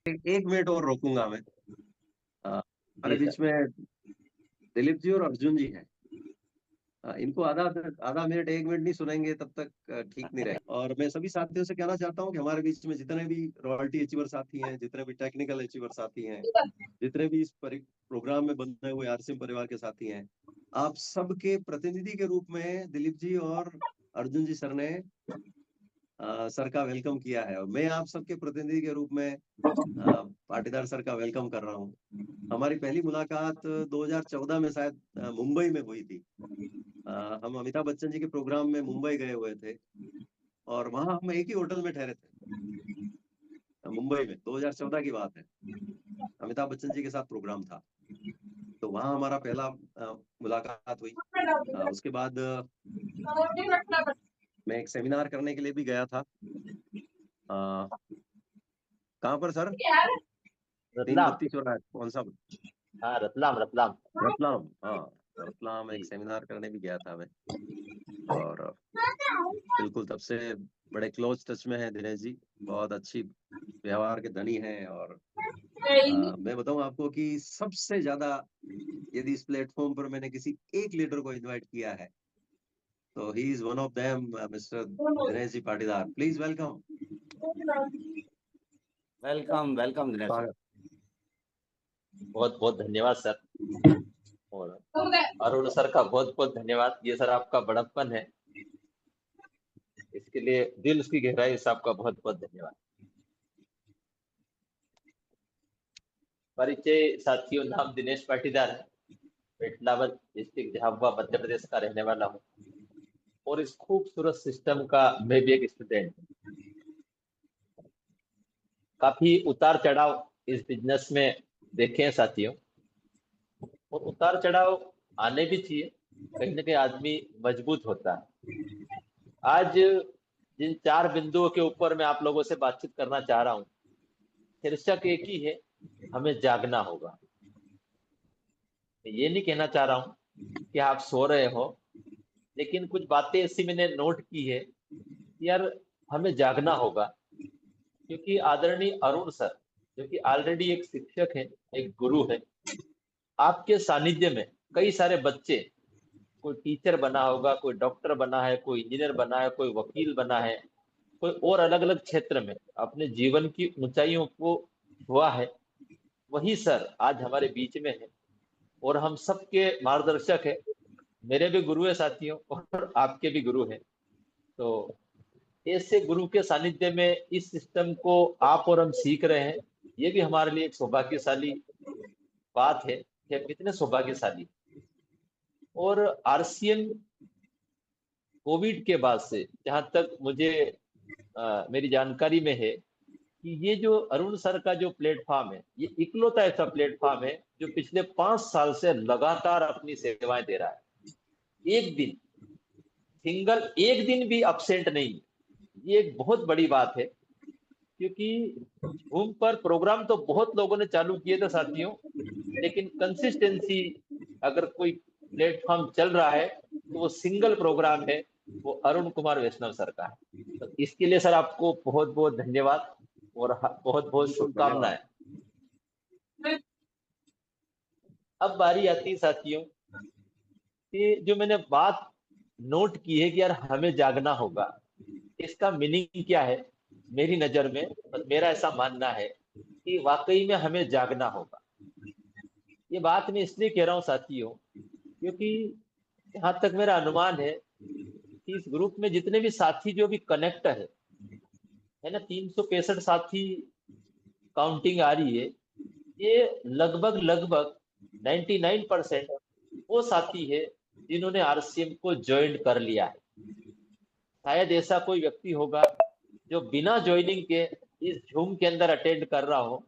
एक मिनट और रोकूंगा मैं। हमारे जी सर। बीच में दिलीप जी और अर्जुन जी हैं। इनको आधा आधा मिनट, एक मिनट नहीं सुनेंगे तब तक ठीक नहीं रहेगा। और मैं सभी साथियों से कहना चाहता हूँ कि हमारे बीच में जितने भी रॉयल्टी अचीवर साथी हैं, जितने भी टेक्निकल अचीवर साथी हैं, जितने भी इस प्रोग्राम में बने हुए आरसीएम परिवार के साथी हैं, आप सबके प्रतिनिधि के रूप में दिलीप जी और अर्जुन जी सर ने सर का वेलकम किया है, और मैं आप सबके प्रतिनिधि के रूप में पाटीदार सर का वेलकम कर रहा हूँ। हमारी पहली मुलाकात 2014 में शायद मुंबई में हुई थी। हम अमिताभ बच्चन जी के प्रोग्राम में मुंबई गए हुए थे, और वहां हम एक ही होटल में ठहरे थे। मुंबई में 2014 की बात है। अमिताभ बच्चन जी के साथ प्रोग्राम था, तो वहां हमारा पहला मुलाकात हुई। उसके बाद मैं एक सेमिनार करने के लिए भी गया था। अ, कहाँ पर सर? तीन रतलाम। बत्ती चौराहा, कौन सा? हाँ, रतलाम रतलाम। रतलाम, हाँ। रतलाम एक जी। सेमिनार करने भी गया था मैं। और बिल्कुल तब से बड़े क्लोज टच में है दिनेश जी। बहुत अच्छी व्यवहार के धनी हैं। और मैं बताऊं आपको कि सबसे ज्यादा यदि इस प्लेटफॉर्म पर मैंने किसी एक लीडर को इनवाइट किया है, तो he is one of them, mister Dinesh ji Patidar. Please welcome. Welcome welcome Dinesh sir. स्वागत। बहुत बहुत धन्यवाद सर। और अरुण सर का बहुत बहुत धन्यवाद। ये सर आपका बड़प्पन है, इसके लिए दिल की गहराई से आपका बहुत बहुत धन्यवाद। परिचय साथियों, नाम दिनेश पाटीदार है। पेटलावद डिस्ट्रिक्ट झाबुआ मध्य प्रदेश का रहने वाला हूँ, और इस खूबसूरत सिस्टम का मैं भी एक स्टूडेंट हूँ। काफी उतार चढ़ाव इस बिजनेस में देखे हैं साथियों, और उतार चढ़ाव आने भी चाहिए। कहीं ना कहीं आदमी मजबूत होता है। आज जिन चार बिंदुओं के ऊपर मैं आप लोगों से बातचीत करना चाह रहा हूँ, शीर्षक एक ही है, हमें जागना होगा। मैं ये नहीं कहना चाह रहा हूँ कि आप सो रहे हो, लेकिन कुछ बातें ऐसी मैंने नोट की है कि यार हमें जागना होगा। क्योंकि आदरणीय अरुण सर, जो कि ऑलरेडी एक शिक्षक है, एक गुरु है, आपके सानिध्य में कई सारे बच्चे, कोई टीचर बना होगा, कोई डॉक्टर बना है, कोई इंजीनियर बना है, कोई वकील बना है, कोई और अलग अलग क्षेत्र में अपने जीवन की ऊंचाइयों को हुआ है। वही सर आज हमारे बीच में है, और हम सबके मार्गदर्शक है। मेरे भी गुरु है साथियों, और आपके भी गुरु हैं। तो ऐसे गुरु के सानिध्य में इस सिस्टम को आप और हम सीख रहे हैं, ये भी हमारे लिए एक सौभाग्यशाली बात है कि हम कितने सौभाग्यशाली। और आरसीएम कोविड के बाद से जहां तक मुझे मेरी जानकारी में है, कि ये जो अरुण सर का जो प्लेटफॉर्म है, ये इकलौता ऐसा प्लेटफॉर्म है जो पिछले 5 साल से लगातार अपनी सेवाएं दे रहा है। एक दिन, सिंगल एक दिन भी अपसेंट नहीं। ये एक बहुत बड़ी बात है। क्योंकि झूम पर प्रोग्राम तो बहुत लोगों ने चालू किए थे साथियों, लेकिन कंसिस्टेंसी, अगर कोई प्लेटफॉर्म चल रहा है तो वो सिंगल प्रोग्राम है, वो अरुण कुमार वैष्णव सर का है। तो इसके लिए सर आपको बहुत बहुत धन्यवाद, और बहुत बहुत बिल्कुल, धन्यवाद। शुभकामनाएं। अब बारी आती है साथियों कि जो मैंने बात नोट की है कि यार हमें जागना होगा, इसका मीनिंग क्या है। मेरी नजर में, और मेरा ऐसा मानना है कि वाकई में हमें जागना होगा। ये बात मैं इसलिए कह रहा हूँ साथियों, क्योंकि जहां तक मेरा अनुमान है कि इस ग्रुप में जितने भी साथी जो भी कनेक्ट है ना, 365 साथी काउंटिंग आ रही है, ये लगभग लगभग 99% वो साथी है जिन्होंने आरसीएम को ज्वाइन कर लिया है। शायद ऐसा कोई व्यक्ति होगा जो बिना ज्वाइनिंग के इस झूम के अंदर अटेंड कर रहा हो।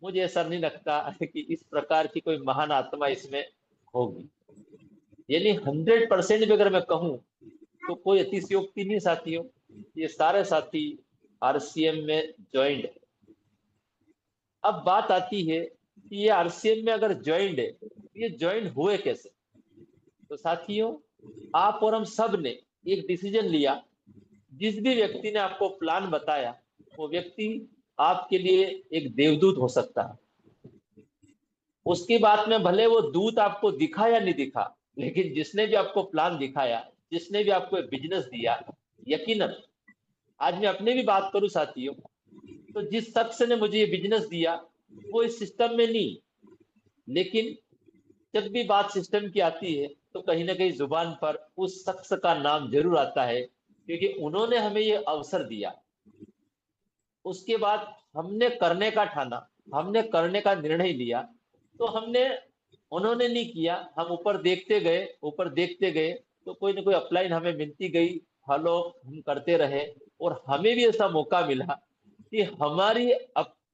मुझे ऐसा नहीं लगता कि इस प्रकार की कोई महान आत्मा इसमें होगी। यानी 100% भी अगर मैं कहूँ तो कोई अतिशयोक्ति नहीं साथियों। ये सारे साथी आरसीएम में ज्वाइंट है। अब बात आती है कि ये आरसीएम में अगर ज्वाइंट है, ये ज्वाइन हुए कैसे। तो साथियों, आप और हम सब ने एक डिसीजन लिया। जिस भी व्यक्ति ने आपको प्लान बताया, वो व्यक्ति आपके लिए एक देवदूत हो सकता है। उसकी बात में भले वो दूत आपको दिखा या नहीं दिखा, लेकिन जिसने भी आपको प्लान दिखाया, जिसने भी आपको बिजनेस दिया, यकीनन आज मैं अपने भी बात करूं साथियों, तो जिस शख्स ने मुझे ये बिजनेस दिया वो इस सिस्टम में नहीं, लेकिन जब भी बात सिस्टम की आती है तो कहीं ना कहीं जुबान पर उस शख्स का नाम जरूर आता है, क्योंकि उन्होंने हमें ये अवसर दिया। उसके बाद हमने करने का ठाना, हमने करने का निर्णय लिया, तो हमने उन्होंने नहीं किया, हम ऊपर देखते गए, ऊपर देखते गए, तो कोई ना कोई अपलाइन हमें मिलती गई, फॉलो हम करते रहे, और हमें भी ऐसा मौका मिला कि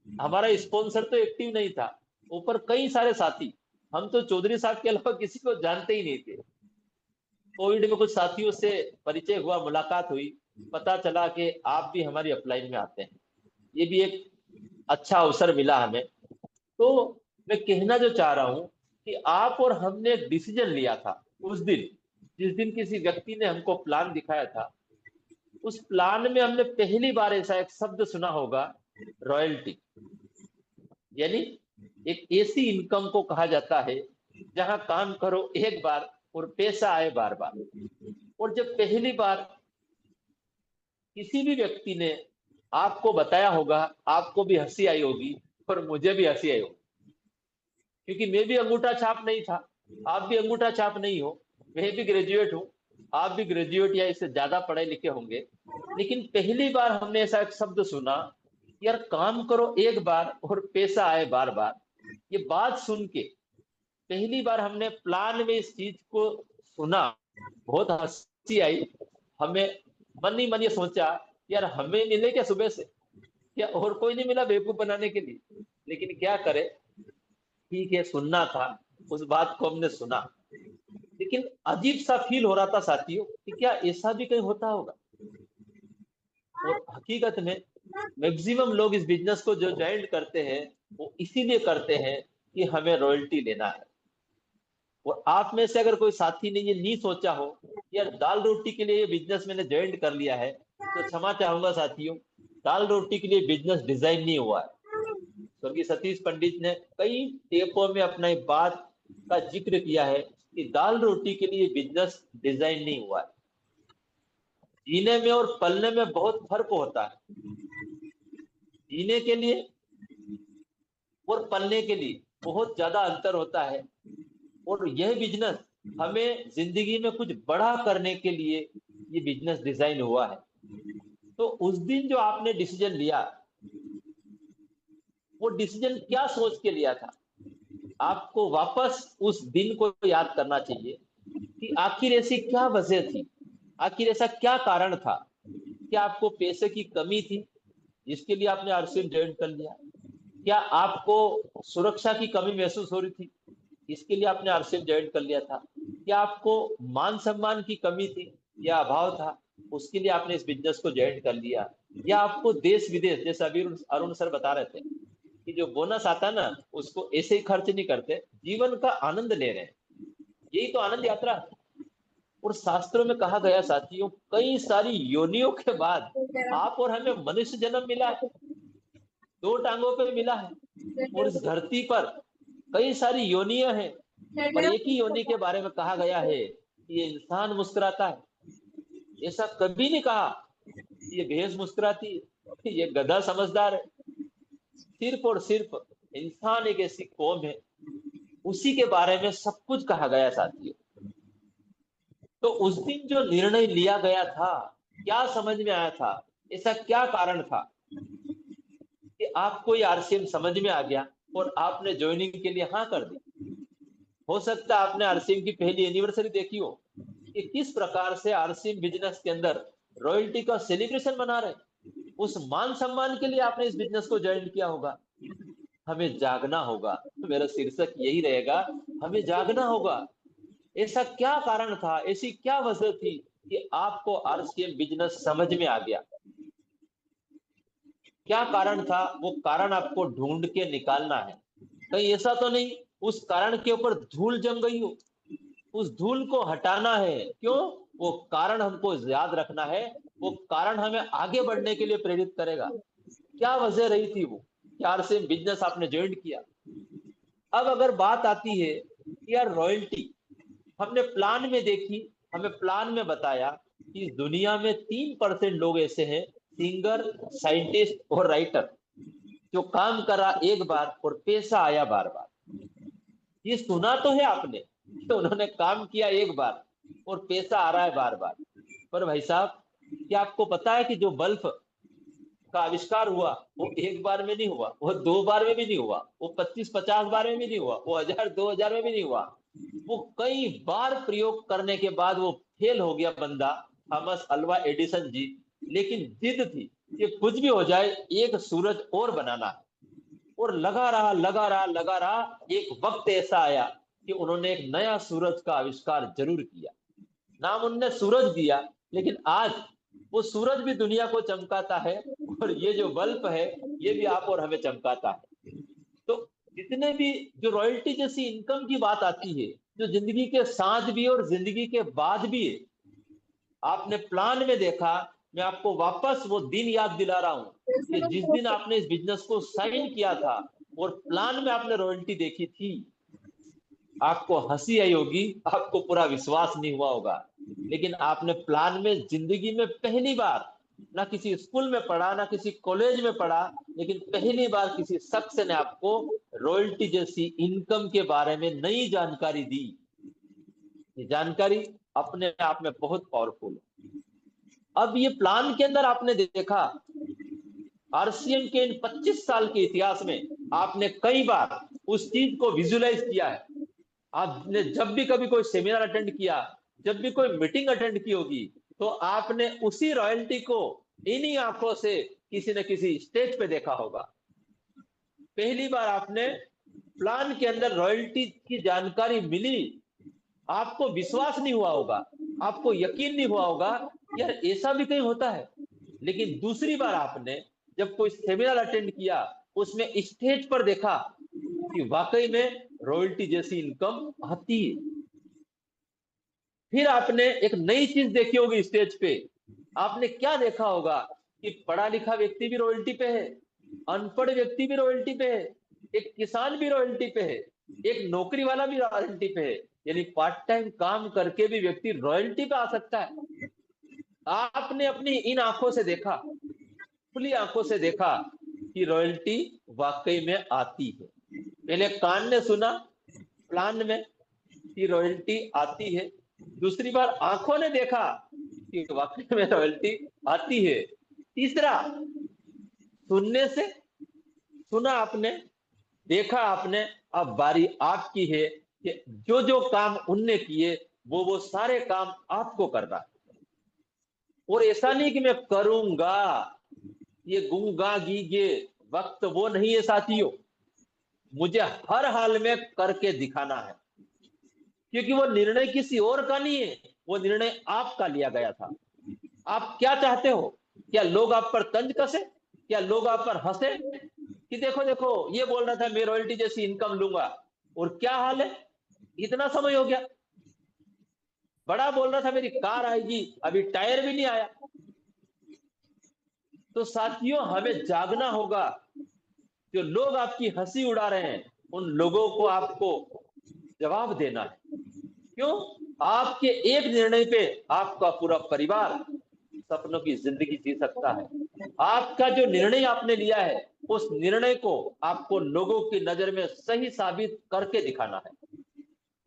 हमारा स्पॉन्सर तो एक्टिव नहीं था, ऊपर कई सारे साथी, हम तो चौधरी साहब के अलावा किसी को जानते ही नहीं थे। कोविड में कुछ साथियों से परिचय हुआ, मुलाकात हुई, पता चला कि आप भी हमारी अपलाइन में आते हैं, ये भी एक अच्छा अवसर मिला हमें। तो मैं कहना जो चाह रहा हूं कि आप और हमने एक डिसीजन लिया था उस दिन, जिस दिन किसी व्यक्ति ने हमको प्लान दिखाया था, उस प्लान में हमने पहली बार ऐसा एक शब्द सुना होगा, रॉयल्टी। यानी एक ऐसी इनकम को कहा जाता है जहां काम करो एक बार और पैसा आए बार बार। और जब पहली बार किसी भी व्यक्ति ने आपको बताया होगा, आपको भी हंसी आई होगी और मुझे भी हंसी आई होगी, क्योंकि मैं भी अंगूठा छाप नहीं था, आप भी अंगूठा छाप नहीं हो, मैं भी ग्रेजुएट हूं, आप भी ग्रेजुएट या इससे ज्यादा पढ़े लिखे होंगे, लेकिन पहली बार हमने ऐसा एक शब्द सुना, यार काम करो एक बार और पैसा आए बार बार। ये बात सुन के पहली बार हमने प्लान में इस चीज को सुना, बहुत हंसी आई हमें। मन ही मन ये सोचा, यार हमें मिले क्या सुबह से, क्या और कोई नहीं मिला बेवकूफ बनाने के लिए, लेकिन क्या करे, ठीक है सुनना था, उस बात को हमने सुना। लेकिन अजीब सा फील हो रहा था साथियों कि क्या ऐसा भी कहीं होता होगा। और हकीकत में मैक्सिमम लोग इस बिजनेस को जो ज्वाइन करते हैं वो इसीलिए करते हैं कि हमें रॉयल्टी लेना है। और आप में से अगर कोई साथी ने ये नहीं सोचा हो, यार दाल रोटी के लिए ये बिजनेस मैंने ज्वाइन कर लिया है, तो क्षमा चाहूंगा साथियों, दाल रोटी के लिए बिजनेस डिजाइन नहीं हुआ है। स्वर्गीय सतीश पंडित ने कई टेपों में अपना एक बात का जिक्र किया है कि दाल रोटी के लिए बिजनेस डिजाइन नहीं हुआ है। जीने में और पलने में बहुत फर्क होता है। जीने के लिए और पलने के लिए बहुत ज्यादा अंतर होता है। और यह बिजनेस हमें जिंदगी में कुछ बड़ा करने के लिए ये बिजनेस डिजाइन हुआ है। तो उस दिन जो आपने डिसीजन लिया, वो डिसीजन क्या सोच के लिया था, आपको वापस उस दिन को याद करना चाहिए कि आखिर ऐसी क्या वजह थी, आखिर ऐसा क्या कारण था। क्या आपको पैसे की कमी थी जिसके लिए आपने आरसीएम ज्वाइन कर लिया? क्या आपको सुरक्षा की कमी महसूस हो रही थी, इसके लिए आपने आरसीएम ज्वाइन कर लिया था? क्या आपको मान सम्मान की कमी थी या अभाव था, उसके लिए आपने इस बिजनेस को ज्वाइन कर लिया? या आपको देश विदेश, जैसे अभी अरुण सर बता रहे थे कि जो बोनस आता है ना, उसको ऐसे ही खर्च नहीं करते, जीवन का आनंद ले रहे हैं, यही तो आनंद यात्रा है। और शास्त्रों में कहा गया साथियों, कई सारी योनियों के बाद आप और हमें मनुष्य जन्म मिला है, दो टांगों पे मिला है। और इस धरती पर कई सारी योनियां हैं, पर एक ही योनि के बारे में कहा गया है कि ये इंसान मुस्कुराता है। ऐसा कभी नहीं कहा ये भैंस मुस्कुराती है, ये गधा समझदार है। सिर्फ और सिर्फ इंसान एक ऐसी कौम है, उसी के बारे में सब कुछ कहा गया साथियों। तो उस दिन जो निर्णय लिया गया था, क्या समझ में आया था, ऐसा क्या कारण था कि आपको ये आरसीएम समझ में आ गया और आपने ज्वाइनिंग के लिए हाँ कर दी? हो सकता है आपने आरसीएम की पहली एनिवर्सरी देखी हो कि किस प्रकार से आरसीएम बिजनेस के अंदर रॉयल्टी का सेलिब्रेशन मना रहे, उस मान सम्मान के लिए आपने इस बिजनेस को ज्वाइन किया होगा। हमें जागना होगा, मेरा शीर्षक यही रहेगा, हमें जागना होगा। ऐसा क्या कारण था, ऐसी क्या वजह थी कि आपको आरसीएम बिजनेस समझ में आ गया? क्या कारण था, वो कारण आपको ढूंढ के निकालना है। कहीं ऐसा तो नहीं उस कारण के ऊपर धूल जम गई हो, उस धूल को हटाना है। क्यों? वो कारण हमको याद रखना है, वो कारण हमें आगे बढ़ने के लिए प्रेरित करेगा। क्या वजह रही थी वो कि आरसीएम बिजनेस आपने ज्वाइन किया। अब अगर बात आती है कि यार रॉयल्टी हमने प्लान में देखी, हमें प्लान में बताया कि इस दुनिया में 3% लोग ऐसे हैं, सिंगर, साइंटिस्ट और राइटर, जो काम करा एक बार और पैसा आया बार बार। ये सुना तो है आपने कि उन्होंने काम किया एक बार और पैसा आ रहा है बार बार। पर भाई साहब, क्या आपको पता है कि जो बल्ब का आविष्कार हुआ वो एक बार में नहीं हुआ, वो 2 बार में भी नहीं हुआ, वो 25-50 बार में भी नहीं हुआ, वो 1000-2000 में भी नहीं हुआ। वो कई बार प्रयोग करने के बाद वो फेल हो गया बंदा, थॉमस अल्वा एडिसन जी। लेकिन जिद थी कि कुछ भी हो जाए, एक सूरज और बनाना है। और लगा रहा लगा रहा लगा रहा, एक वक्त ऐसा आया कि उन्होंने एक नया सूरज का आविष्कार जरूर किया। नाम उनने सूरज दिया, लेकिन आज वो सूरज भी दुनिया को चमकाता है और ये जो बल्ब है ये भी आप और हमें चमकाता है। तो जितने भी जो रॉयल्टी जैसी इनकम की बात आती है, जो जिंदगी के साथ भी और जिंदगी के बाद भी है, आपने प्लान में देखा। मैं आपको वापस वो दिन याद दिला रहा हूं कि जिस दिन आपने इस बिजनेस को साइन किया था और प्लान में आपने रॉयल्टी देखी थी, आपको हंसी आई होगी, आपको पूरा विश्वास नहीं हुआ होगा। लेकिन आपने प्लान में जिंदगी में पहली बार, ना किसी स्कूल में पढ़ा ना किसी कॉलेज में पढ़ा, लेकिन पहली बार किसी शख्स ने आपको रॉयल्टी जैसी इनकम के बारे में नई जानकारी दी। ये जानकारी अपने आप में बहुत पावरफुल है। अब ये प्लान के अंदर आपने देखा, आरसीएम के इन 25 साल के इतिहास में आपने कई बार उस चीज को विजुलाइज किया है। आपने जब भी कभी कोई सेमिनार अटेंड किया, जब भी कोई मीटिंग अटेंड की होगी, तो आपने उसी रॉयल्टी को इन्हीं आंखों से किसी न किसी स्टेज पे देखा होगा। पहली बार आपने प्लान के अंदर रॉयल्टी की जानकारी मिली, आपको विश्वास नहीं हुआ होगा, आपको यकीन नहीं हुआ होगा, यार ऐसा भी कहीं होता है। लेकिन दूसरी बार आपने जब कोई सेमिनार अटेंड किया, उसमें स्टेज पर देखा कि वाकई में रॉयल्टी जैसी इनकम आती है। फिर आपने एक नई चीज देखी होगी स्टेज पे। आपने क्या देखा होगा कि पढ़ा लिखा व्यक्ति भी रॉयल्टी पे है, अनपढ़ व्यक्ति भी रॉयल्टी पे है, एक किसान भी रॉयल्टी पे है, एक नौकरी वाला भी रॉयल्टी पे है। यानी पार्ट टाइम काम करके भी व्यक्ति रॉयल्टी पे आ सकता है। आपने अपनी इन आंखों से देखा, खुली आंखों से देखा कि रॉयल्टी वाकई में आती है। पहले कान ने सुना प्लान में कि रॉयल्टी आती है, दूसरी बार आंखों ने देखा कि वाकई में रॉयल्टी आती है, तीसरा सुनने से, सुना आपने, देखा आपने, अब बारी आपकी है कि जो जो काम उनने किए वो सारे काम आपको करना है। और ऐसा नहीं कि मैं करूंगा, ये गूंगा गीगे वक्त वो नहीं है साथियों, मुझे हर हाल में करके दिखाना है। क्योंकि वो निर्णय किसी और का नहीं है, वो निर्णय आपका लिया गया था। आप क्या चाहते हो? क्या लोग आप पर तंज कसे? क्या लोग आप पर हंसे कि देखो देखो ये बोल रहा था मैं रॉयल्टी जैसी इनकम लूंगा, और क्या हाल है, इतना समय हो गया। बड़ा बोल रहा था मेरी कार आएगी, अभी टायर भी नहीं आया। तो साथियों, हमें जागना होगा। जो लोग आपकी हंसी उड़ा रहे हैं, उन लोगों को आपको जवाब देना है। क्यों? आपके एक निर्णय पे आपका पूरा परिवार सपनों की जिंदगी जी सकता है। आपका जो निर्णय आपने लिया है, उस निर्णय को आपको लोगों की नजर में सही साबित करके दिखाना है।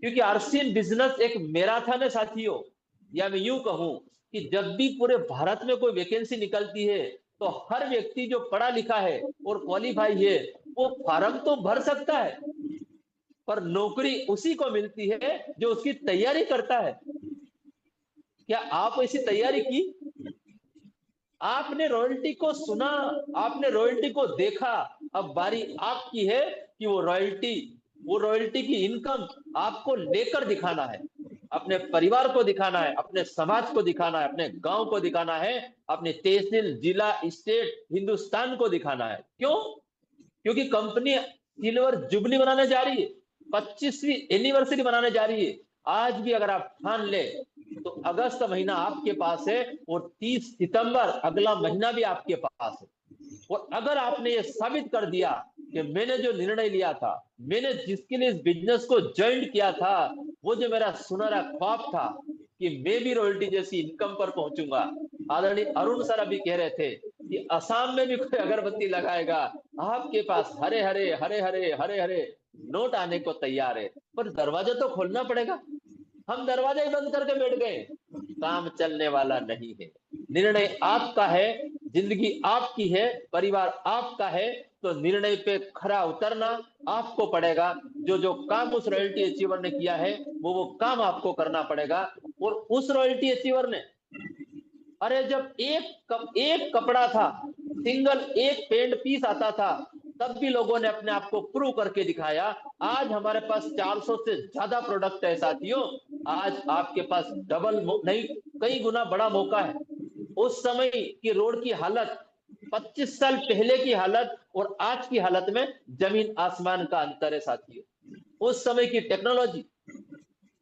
क्योंकि आरसीएम बिजनेस एक मैराथन है साथियों। या मैं यूं कहूं कि जब भी पूरे भारत में कोई वैकेंसी निकलती है, तो हर व्यक्ति जो पढ़ा लिखा है और क्वालिफाई है, वो फॉर्म तो भर सकता है, पर नौकरी उसी को मिलती है जो उसकी तैयारी करता है। क्या आप ऐसी तैयारी की? आपने रॉयल्टी को सुना, आपने रॉयल्टी को देखा, अब बारी आपकी है कि वो रॉयल्टी की इनकम आपको लेकर दिखाना है। अपने परिवार को दिखाना है, अपने समाज को दिखाना है, अपने गांव को दिखाना है, अपने तहसील, जिला, स्टेट, हिंदुस्तान को दिखाना है। क्यों? क्योंकि कंपनी सिल्वर जुबली बनाने जा रही है, 25वीं एनिवर्सरी बनाने जा रही है। आज भी अगर आप ठान ले तो अगस्त महीना आपके पास है और 30 सितंबर अगला महीना भी आपके पास है। और अगर आपने ये साबित कर दिया कि मैंने जो निर्णय लिया था, मैंने जिसके लिए इस बिजनेस को ज्वाइन किया था, वो जो मेरा सुनहरा ख्वाब था कि मैं भी रॉयल्टी जैसी इनकम पर पहुंचूंगा। आदरणीय अरुण सर अभी कह रहे थे कि असम में भी कोई अगरबत्ती लगाएगा, आपके पास हरे हरे हरे हरे हरे हरे नोट आने को तैयार है, पर दरवाजा तो खोलना पड़ेगा। हम दरवाजा ही बंद करके बैठ गए, काम चलने वाला नहीं है। निर्णय आपका है, जिंदगी आपकी है, परिवार आपका है, तो निर्णय पे खरा उतरना आपको पड़ेगा। जो जो काम उस रॉयल्टी अचीवर ने किया है वो काम आपको करना पड़ेगा। और उस रॉयल्टी अचीवर ने, अरे जब एक कपड़ा था, सिंगल एक पेंट पीस आता था, तब भी लोगों ने अपने आप को प्रूव करके दिखाया। आज हमारे पास 400 से ज्यादा प्रोडक्ट है साथियों। आज आपके पास डबल नहीं, कई गुना बड़ा मौका है। उस समय की रोड की हालत, 25 साल पहले की हालत और आज की हालत में जमीन आसमान का अंतर है साथियों। उस समय की टेक्नोलॉजी,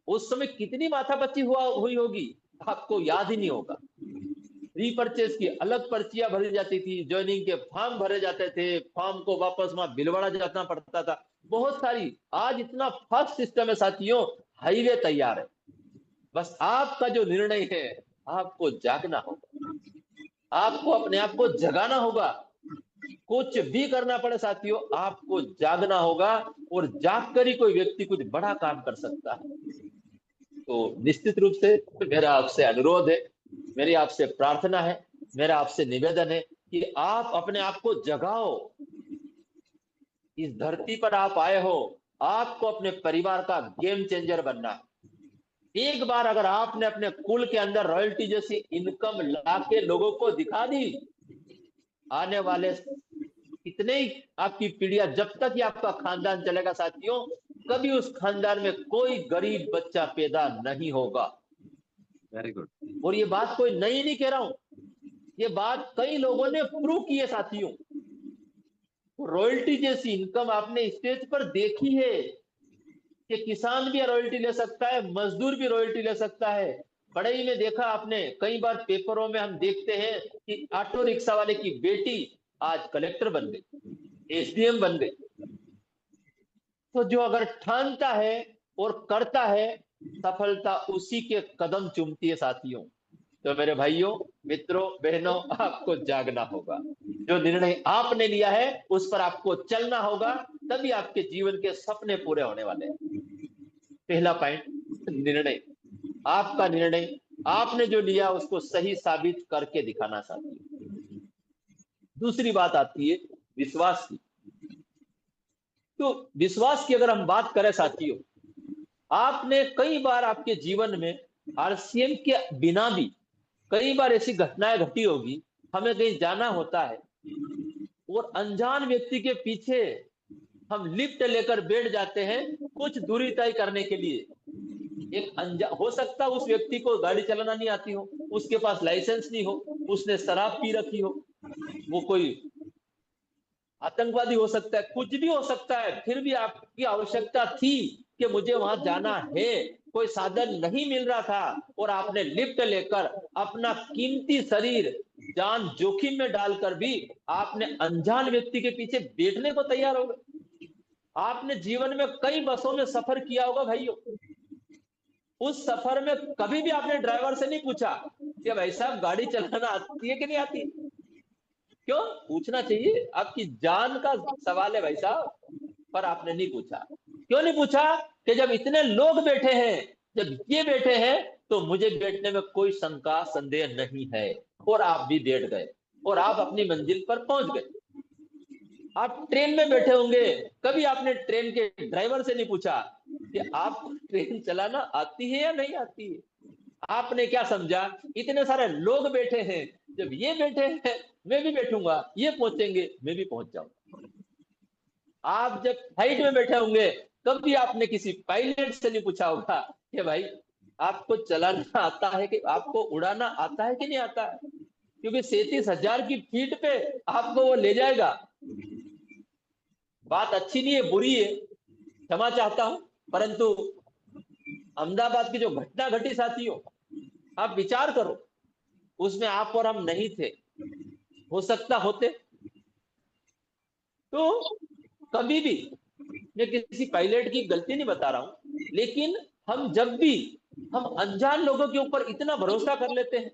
उस समय कितनी माथापच्ची हुई होगी, आपको याद ही नहीं होगा। रीपरचेज की अलग पर्चियां भरी जाती थी, ज्वाइनिंग के फॉर्म भरे जाते थे, फॉर्म को वापस वहां भिलवाड़ा जाना पड़ता था, बहुत सारी। आज इतना फास्ट सिस्टम है साथियों, हाईवे तैयार है। बस आपका जो निर्णय है, आपको जागना होगा, आपको अपने आप को जगाना होगा। कुछ भी करना पड़े साथियों, आपको जागना होगा, और जागकर ही कोई व्यक्ति कुछ बड़ा काम कर सकता है। तो निश्चित रूप से मेरा आपसे अनुरोध है, मेरी आपसे प्रार्थना है, मेरा आपसे निवेदन है कि आप अपने आप को जगाओ। इस धरती पर आप आए हो, आपको अपने परिवार का गेम चेंजर बनना है। एक बार अगर आपने अपने कुल के अंदर रॉयल्टी जैसी इनकम लाके लोगों को दिखा दी, आने वाले कितने ही आपकी पीढ़ियां, जब तक ये आपका खानदान चलेगा साथियों, कभी उस खानदान में कोई गरीब बच्चा पैदा नहीं होगा। Very good. और ये बात कोई नई नहीं कह रहा हूं, ये बात कई लोगों ने प्रूव की है साथियों। रॉयल्टी जैसी इनकम आपने स्टेज पर देखी है कि किसान भी रॉयल्टी ले सकता है, मजदूर भी रॉयल्टी ले सकता है। पढ़ाई में देखा आपने, कई बार पेपरों में हम देखते हैं कि ऑटो रिक्शा वाले की बेटी आज कलेक्टर बन गई, एसडीएम बन गई। तो जो अगर ठानता है और करता है, सफलता उसी के कदम चूमती है साथियों। तो मेरे भाइयों, मित्रों, बहनों, आपको जागना होगा। जो निर्णय आपने लिया है उस पर आपको चलना होगा, तभी आपके जीवन के सपने पूरे होने वाले हैं। पहला पॉइंट, निर्णय। आपका निर्णय, आपने जो लिया उसको सही साबित करके दिखाना साथियों। दूसरी बात आती है विश्वास की। तो विश्वास की अगर हम बात करें साथियों, आपने कई बार आपके जीवन में आरसीएम के बिना भी कई बार ऐसी घटनाएं घटी होगी, हमें कहीं जाना होता है और अनजान व्यक्ति के पीछे हम लिफ्ट लेकर बैठ जाते हैं कुछ दूरी तय करने के लिए। एक अनजान, हो सकता है उस व्यक्ति को गाड़ी चलाना नहीं आती हो, उसके पास लाइसेंस नहीं हो, उसने शराब पी रखी हो, वो कोई आतंकवादी हो सकता है, कुछ भी हो सकता है, फिर भी आपकी आवश्यकता थी कि मुझे वहां जाना है, कोई साधन नहीं मिल रहा था, और आपने लिफ्ट लेकर अपना कीमती शरीर जान जोखिम में डालकर भी आपने अनजान व्यक्ति के पीछे बैठने को तैयार हो गए। आपने जीवन में कई बसों में सफर किया होगा भाइयों, उस सफर में कभी भी आपने ड्राइवर से नहीं पूछा कि भाई साहब गाड़ी चलाना आती है कि नहीं आती। क्यों पूछना चाहिए, आपकी जान का सवाल है भाई साहब, पर आपने नहीं पूछा। क्यों नहीं पूछा? कि जब इतने लोग बैठे हैं, जब ये बैठे हैं, तो मुझे बैठने में कोई शंका संदेह नहीं है। और आप भी बैठ गए और आप अपनी मंजिल पर पहुंच गए। आप ट्रेन में बैठे होंगे, कभी आपने ट्रेन के ड्राइवर से नहीं पूछा कि आपको ट्रेन चलाना आती है या नहीं आती है। आपने क्या समझा, इतने सारे लोग बैठे हैं, जब ये बैठे हैं मैं भी बैठूंगा, ये पहुंचेंगे मैं भी पहुंच जाऊंगा। आप जब फ्लाइट में बैठे होंगे, कभी आपने किसी पायलट से नहीं पूछा होगा कि भाई आपको चलाना आता है, कि आपको उड़ाना आता है कि नहीं आता है, क्योंकि 37,000 की फीट पे आपको वो ले जाएगा। बात अच्छी नहीं है, बुरी है, क्षमा चाहता हूं, परंतु अहमदाबाद की जो घटना घटी साथियों, आप विचार करो, उसमें आप और हम नहीं थे, हो सकता होते, तो कभी भी मैं किसी पायलट की गलती नहीं बता रहा हूं, लेकिन हम जब भी हम अनजान लोगों के ऊपर इतना भरोसा कर लेते हैं,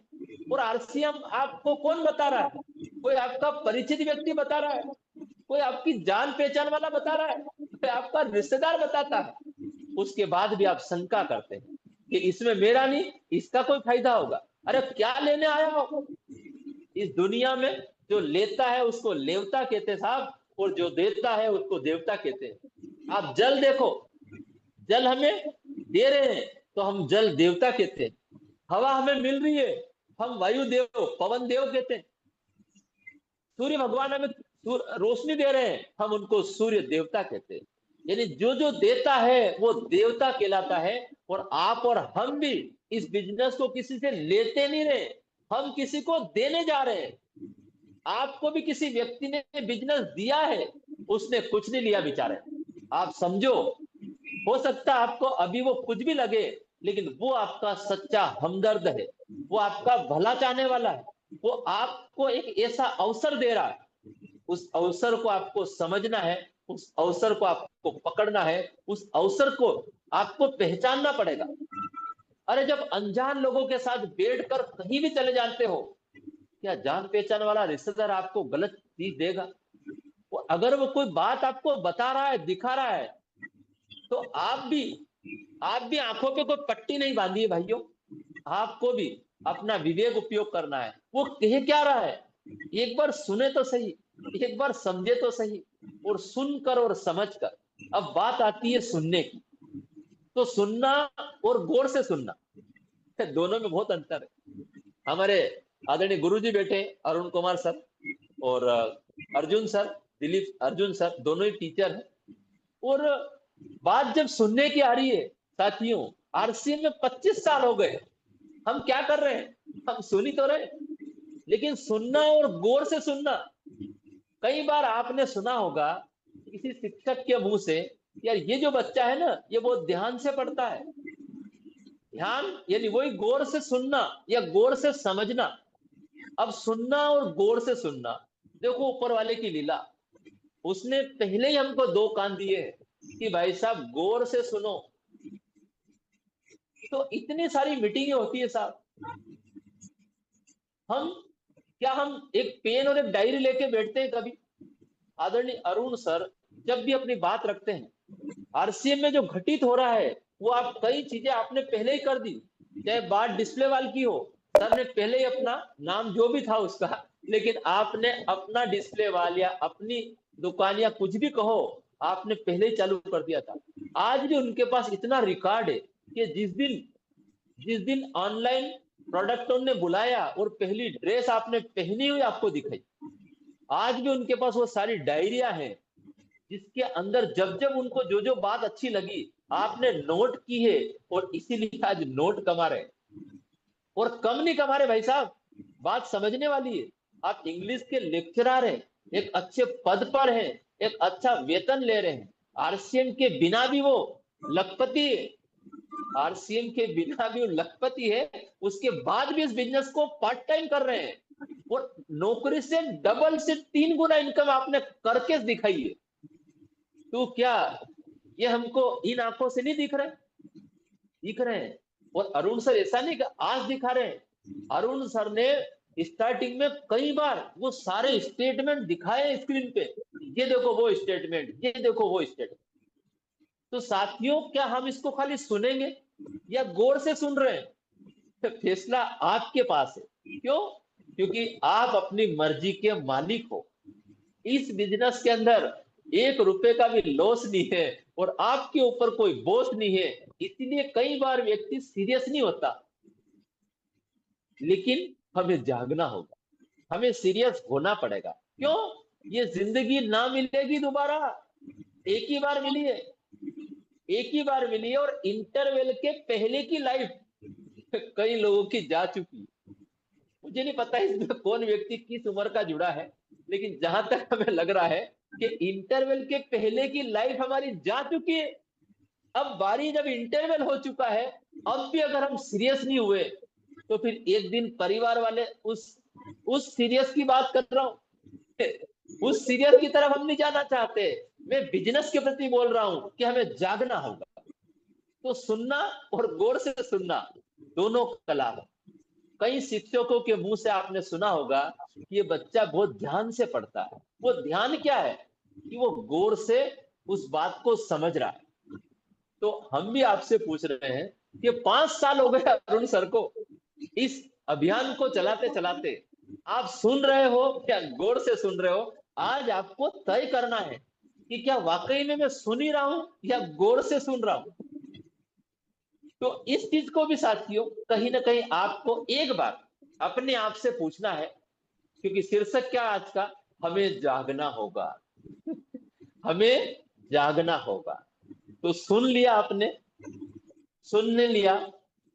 और आरसीएम आपको कौन बता रहा है? कोई आपका परिचित व्यक्ति बता रहा है, कोई आपकी जान पहचान वाला बता रहा है, कोई आपका रिश्तेदार बताता है, उसके बाद भी आप शंका करते हैं कि इसमें मेरा नहीं, इसका कोई फायदा होगा। अरे क्या लेने आया हो? इस दुनिया में जो लेता है उसको लेवता कहते हैं साहब, और जो देता है उसको देवता कहते हैं। आप जल देखो, जल हमें दे रहे हैं तो हम जल देवता कहते हैं। हवा हमें मिल रही है, हम वायु देव, पवन देव कहते हैं। सूर्य भगवान हमें रोशनी दे रहे हैं, हम उनको सूर्य देवता कहते हैं। यानी जो जो देता है वो देवता कहलाता है। और आप और हम भी इस बिजनेस को किसी से लेते नहीं रहे, हम किसी को देने जा रहे हैं। आपको भी किसी व्यक्ति ने बिजनेस दिया है, उसने कुछ नहीं लिया बेचारे। आप समझो, हो सकता है आपको अभी वो कुछ भी लगे, लेकिन वो आपका सच्चा हमदर्द है, वो आपका भला चाहने वाला है, वो आपको एक ऐसा अवसर दे रहा है। उस अवसर को आपको समझना है, उस अवसर को आपको पकड़ना है, उस अवसर को आपको पहचानना पड़ेगा। अरे जब अनजान लोगों के साथ बैठकर कहीं भी चले जाते हो, क्या जान पहचान वाला रिश्तेदार आपको गलत चीज देगा? अगर वो कोई बात आपको बता रहा है, दिखा रहा है, तो आप भी आंखों पे कोई पट्टी नहीं बांधी है भाइयों। आपको भी अपना विवेक उपयोग करना है। वो कह क्या रहा है, एक बार सुने तो सही, एक बार समझे तो सही, और सुनकर और समझकर। अब बात आती है सुनने की, तो सुनना और गौर से सुनना, दोनों में बहुत अंतर है। हमारे आदरणीय गुरुजी बैठे, अरुण कुमार सर और अर्जुन सर, दिलीप अर्जुन सर, दोनों ही टीचर हैं। और बात जब सुनने की आ रही है साथियों, आरसीएम में 25 साल हो गए, हम क्या कर रहे हैं? हम सुन ही तो रहे, लेकिन सुनना और गौर से सुनना। कई बार आपने सुना होगा किसी शिक्षक के मुंह से, यार ये जो बच्चा है ना, ये बहुत ध्यान से पढ़ता है। ध्यान यानी वही गौर से सुनना या गौर से समझना। अब सुनना और गौर से सुनना, देखो ऊपर वाले की लीला। उसने पहले ही हमको 2 कान दिए हैं कि भाई साहब गौर से सुनो। तो इतनी सारी मीटिंगें होती है साहब, हम एक पेन और एक डायरी लेके बैठते हैं कभी? आदरणीय अरुण सर जब भी अपनी बात रखते हैं, आरसीएम में जो घटित हो रहा है, वो आप कई चीजें आपने पहले ही कर दी। चाहे बात डिस्प्ले वाल की हो, सर ने पहले ही अपना नाम जो भी था उसका, लेकिन आपने अपना डिस्प्ले वाल या अपनी दुकान या कुछ भी कहो, आपने पहले ही चालू कर दिया था। आज भी उनके पास इतना रिकॉर्ड है कि जिस दिन ऑनलाइन प्रोडक्टों ने बुलाया और पहली ड्रेस आपने पहनी हुई आपको दिखाई, आज भी उनके पास वो सारी डायरिया हैं, जिसके अंदर जब जब उनको जो जो बात अच्छी लगी आपने नोट की है, और इसीलिए आज नोट कमा रहे। और कम नहीं कमा रहे भाई साहब, बात समझने वाली है। आप इंग्लिश के लेक्चरर हैं, एक अच्छे पद पर हैं, एक अच्छा वेतन ले रहे हैं, आरसीएम के बिना भी वो लखपति है। आरसीएम के बिना भी वो लखपति है, उसके बाद भी इस बिजनेस को पार्ट टाइम कर रहे हैं, और नौकरी से डबल से 3 गुना इनकम आपने करके दिखाई है। तो क्या ये हमको इन आंखों से नहीं दिख रहे हैं? और अरुण सर ऐसा नहीं कि आज दिखा रहे हैं। अरुण सर ने स्टार्टिंग में कई बार वो सारे स्टेटमेंट दिखाए स्क्रीन पे, ये देखो वो स्टेटमेंट, ये देखो वो स्टेटमेंट। तो साथियों, क्या हम इसको खाली सुनेंगे या गौर से सुन रहे हैं? तो फैसला आपके पास है। क्यों? क्योंकि आप अपनी मर्जी के मालिक हो। इस बिजनेस के अंदर 1 रुपए का भी लॉस नहीं है, और आपके ऊपर कोई बोझ नहीं है। इसलिए कई बार व्यक्ति सीरियस नहीं होता, लेकिन हमें जागना होगा, हमें सीरियस होना पड़ेगा। क्यों? ये जिंदगी ना मिलेगी दोबारा, एक ही बार मिली है, एक ही बार मिली है। और इंटरवल के पहले की लाइफ कई लोगों की जा चुकी है। मुझे नहीं पता इसमें कौन व्यक्ति किस उम्र का जुड़ा है, लेकिन जहां तक हमें लग रहा है कि इंटरवल के पहले की लाइफ हमारी जा चुकी है। अब बारी जब इंटरवल हो चुका है, अब भी अगर हम सीरियस नहीं हुए, तो फिर एक दिन परिवार वाले उस सीरियस की बात कर रहा हूं, उस सीरियल की तरफ हम नहीं जाना चाहते। मैं बिजनेस के प्रति बोल रहा हूं कि हमें जागना होगा। तो सुनना और गौर से सुनना दोनों कला है। कई शिक्षकों के मुंह से आपने सुना होगा कि ये बच्चा बहुत ध्यान से पढ़ता है। वो ध्यान क्या है कि वो गौर से उस बात को समझ रहा है। तो हम भी आपसे पूछ रहे हैं कि 5 साल हो गए अरुण सर को इस अभियान को चलाते चलाते, आप सुन रहे हो क्या गौर से सुन रहे हो? आज आपको तय करना है कि क्या वाकई में मैं सुन ही रहा हूं या गौर से सुन रहा हूं। तो इस चीज को भी साथियों कहीं ना कहीं आपको एक बार अपने आप से पूछना है, क्योंकि शीर्षक क्या आज का, हमें जागना होगा। हमें जागना होगा। तो सुन लिया आपने, सुनने लिया,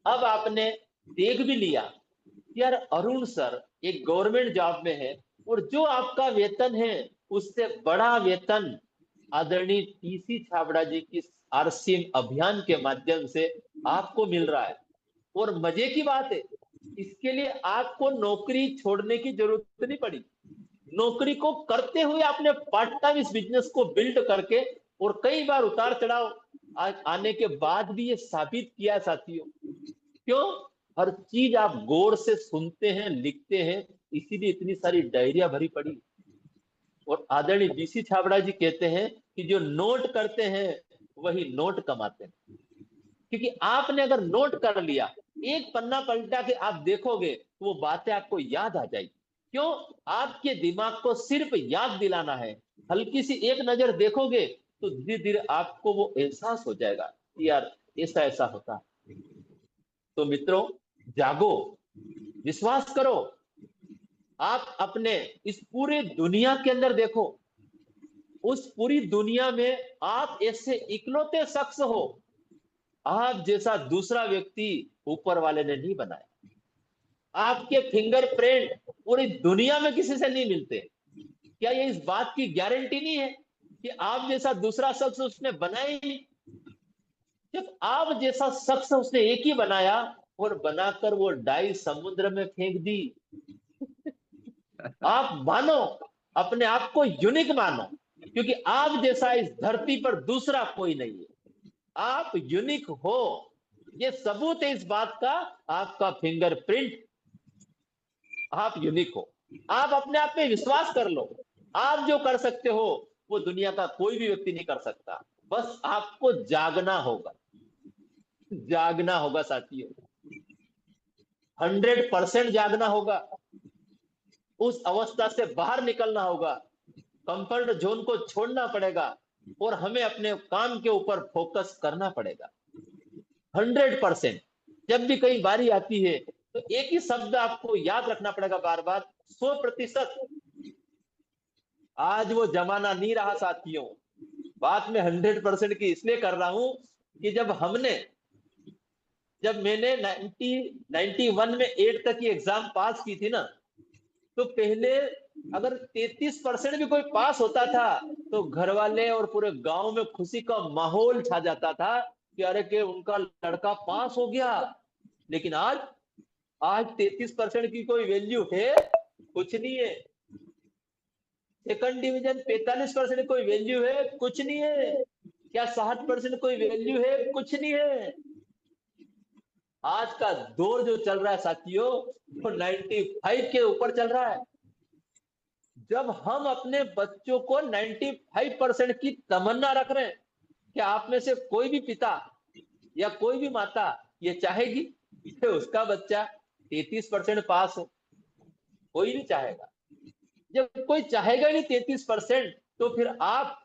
अब आपने देख भी लिया कि यार अरुण सर एक गवर्नमेंट जॉब में है और जो आपका वेतन है उससे बड़ा वेतन आदरणीय टीसी छाबड़ा जी की आरसीएम अभियान के माध्यम से आपको मिल रहा है। और मजे की बात है, इसके लिए आपको नौकरी छोड़ने की जरूरत नहीं पड़ी। नौकरी को करते हुए आपने पार्ट टाइम इस बिजनेस को बिल्ड करके और कई बार उतार चढ़ाव आने के बाद भी ये साबित किया साथियों। क्यों? हर चीज आप गौर से सुनते हैं, लिखते हैं, इसीलिए इतनी सारी डायरिया भरी पड़ी। और आदरणीय बीसी छाबड़ा जी कहते हैं कि जो नोट करते हैं वही नोट कमाते हैं। क्योंकि आपने अगर नोट कर लिया, एक पन्ना पलटा के आप देखोगे तो वो बातें आपको याद आ जाएगी। क्यों? आपके दिमाग को सिर्फ याद दिलाना है। हल्की सी एक नजर देखोगे तो धीरे धीरे आपको वो एहसास हो जाएगा कि यार ऐसा ऐसा होता है। तो मित्रों, जागो, विश्वास करो। आप अपने इस पूरे दुनिया के अंदर देखो, उस पूरी दुनिया में आप ऐसे इकलौते शख्स हो। आप जैसा दूसरा व्यक्ति ऊपर वाले ने नहीं बनाया। आपके फिंगरप्रिंट पूरी दुनिया में किसी से नहीं मिलते। क्या ये इस बात की गारंटी नहीं है कि आप जैसा दूसरा शख्स उसने बनाया ही नहीं? जब आप जैसा शख्स उसने एक ही बनाया और बनाकर वो डाई समुद्र में फेंक दी। आप मानो, अपने आप को यूनिक मानो, क्योंकि आप जैसा इस धरती पर दूसरा कोई नहीं है। आप यूनिक हो, ये सबूत है इस बात का, आपका फिंगरप्रिंट, आप यूनिक हो। आप अपने आप में विश्वास कर लो। आप जो कर सकते हो वो दुनिया का कोई भी व्यक्ति नहीं कर सकता। बस आपको जागना होगा। जागना होगा साथियों, 100% जागना होगा। उस अवस्था से बाहर निकलना होगा। कंफर्ट जोन को छोड़ना पड़ेगा और हमें अपने काम के ऊपर फोकस करना पड़ेगा 100%। जब भी कई बारी आती है तो एक ही शब्द आपको याद रखना पड़ेगा बार बार, 100%। आज वो जमाना नहीं रहा साथियों। बात मैं 100% की इसलिए कर रहा हूं कि जब मैंने 91 में 8 तक की एग्जाम पास की थी ना, तो पहले अगर 33% भी कोई पास होता था तो घर वाले और पूरे गांव में खुशी का माहौल छा जाता था कि अरे के उनका लड़का पास हो गया। लेकिन आज 33% की कोई वैल्यू है? कुछ नहीं है। सेकंड डिवीजन 45% कोई वैल्यू है? कुछ नहीं है। क्या 60% कोई वैल्यू है? कुछ नहीं है। आज का दौर जो चल रहा है साथियों, वो 95 के ऊपर चल रहा है। जब हम अपने बच्चों को 95% की तमन्ना रख रहे हैं, क्या आप में से कोई भी पिता या कोई भी माता ये चाहेगी कि उसका बच्चा 33% पास हो? कोई नहीं चाहेगा। जब कोई चाहेगा नहीं 33%, तो फिर आप,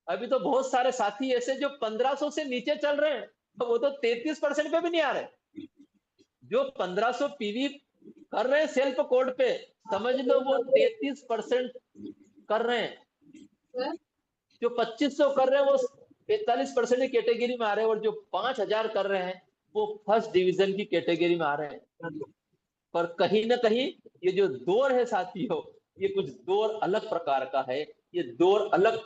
अभी तो बहुत सारे साथी ऐसे जो 1500 से नीचे चल रहे हैं, तो वो तो 33% पे भी नहीं आ रहे। जो 1500 पीवी कर रहे हैं सेल्फ कोड पे, समझ लो वो 33% कर रहे हैं। जो 2500 कर रहे हैं वो 45% की कैटेगरी में आ रहे हैं, और जो 5000 कर रहे हैं वो फर्स्ट डिवीजन की कैटेगरी में आ रहे हैं। पर कहीं ना कहीं ये जो दौर है साथियों, ये कुछ दौर अलग प्रकार का है। ये दौर अलग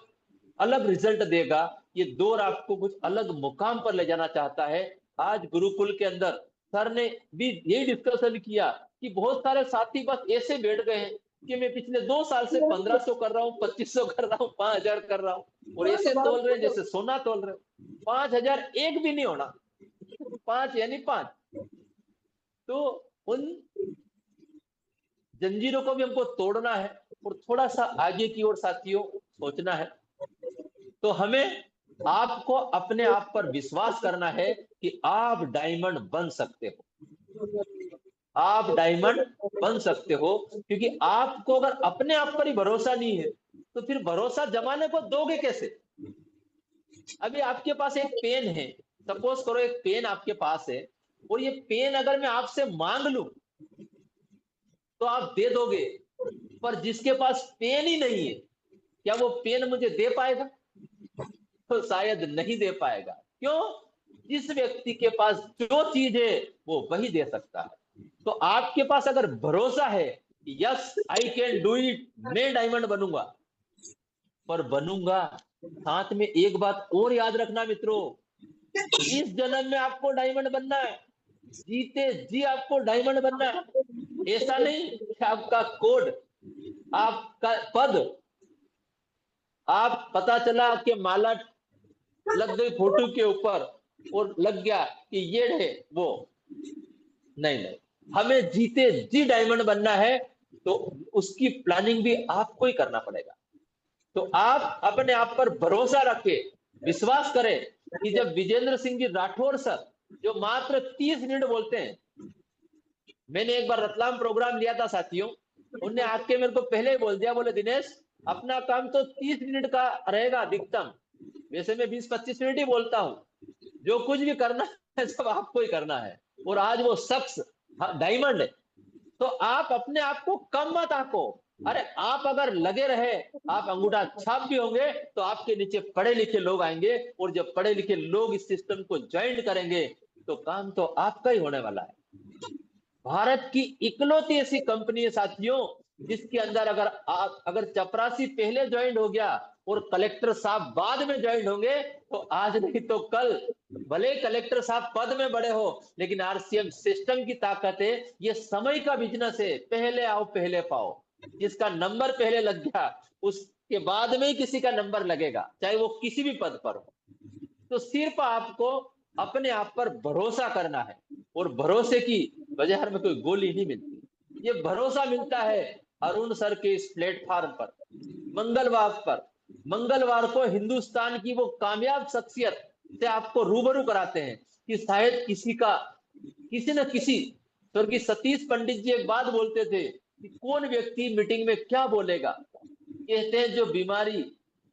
अलग रिजल्ट देगा। ये दौर आपको कुछ अलग मुकाम पर ले जाना चाहता है। आज गुरुकुल के अंदर सर ने भी यही डिस्कशन किया कि बहुत सारे साथी बस ऐसे बैठ गए हैं कि मैं पिछले 2 साल से 1500 कर रहा हूँ, 2500 कर रहा हूँ, 5000 कर रहा हूँ, और ऐसे तोल रहे हैं जैसे सोना तोल रहे हो। 5000 एक भी नहीं होना, 5 यानी 5। तो उन जंजीरों को भी हमको तोड़ना है और थोड़ा सा आगे की ओर साथियों सोचना है। तो हमें आपको अपने आप पर विश्वास करना है कि आप डायमंड बन सकते हो, आप डायमंड बन सकते हो। क्योंकि आपको अगर अपने आप पर ही भरोसा नहीं है तो फिर भरोसा जमाने को दोगे कैसे? अभी आपके पास एक पेन है, सपोज करो एक पेन आपके पास है, और ये पेन अगर मैं आपसे मांग लूं तो आप दे दोगे, पर जिसके पास पेन ही नहीं है, क्या वो पेन मुझे दे पाएगा? तो शायद नहीं दे पाएगा। क्यों? जिस व्यक्ति के पास जो चीज है वो वही दे सकता है। तो आपके पास अगर भरोसा है, yes I can do it, मैं डायमंड बनूंगा, पर बनूंगा, साथ में एक बात और याद रखना मित्रों, इस जन्म में आपको डायमंड बनना है, जीते जी आपको डायमंड बनना है। ऐसा नहीं कि आपका कोड, आपका पद, आप पता चला कि माला लग गई फोटो के ऊपर और लग गया कि ये है वो, नहीं नहीं, हमें जीते जी डायमंड बनना है, तो उसकी प्लानिंग भी आपको ही करना पड़ेगा। तो आप अपने आप पर भरोसा रखें, विश्वास करें कि जब विजेंद्र सिंह जी राठौर सर जो मात्र 30 मिनट बोलते हैं, मैंने एक बार रतलाम प्रोग्राम लिया था साथियों, उनने आके मेरे को पहले ही बोल दिया, बोले दिनेश अपना काम तो 30 मिनट का रहेगा अधिकतम, वैसे मैं 20-25 मिनट ही बोलता हूँ, जो कुछ भी करना है सब आपको ही करना है। और आज वो शख्स डायमंड है। तो आप अपने आप को कम मत आको। अरे आप अगर लगे रहे, आप अंगूठा छाप भी होंगे तो आपके नीचे पढ़े लिखे लोग आएंगे, और जब पढ़े लिखे लोग इस सिस्टम को ज्वाइन करेंगे तो काम तो आपका ही होने वाला है। भारत की इकलौती ऐसी कंपनी है साथियों जिसके अंदर अगर चपरासी पहले ज्वाइन हो गया और कलेक्टर साहब बाद में ज्वाइन होंगे, तो आज नहीं तो कल भले कलेक्टर साहब पद में बड़े हो, लेकिन आरसीएम सिस्टम की ताकत है, ये समय का बिजनेस है, पहले आओ पहले पाओ। जिसका नंबर पहले लग गया उसके बाद में ही किसी का नंबर लगेगा, चाहे वो किसी भी पद पर हो। तो सिर्फ आपको अपने आप पर भरोसा करना है, और भरोसे की बाजार में कोई गोली नहीं मिलती। ये भरोसा मिलता है अरुण सर के इस प्लेटफॉर्म पर, मंगलवार को हिंदुस्तान की वो कामयाब शख्सियत से आपको रूबरू कराते हैं कि शायद किसी न किसी, स्वर्गीय सतीश पंडित जी एक बात बोलते थे कि कौन व्यक्ति मीटिंग में क्या बोलेगा। कहते हैं जो बीमारी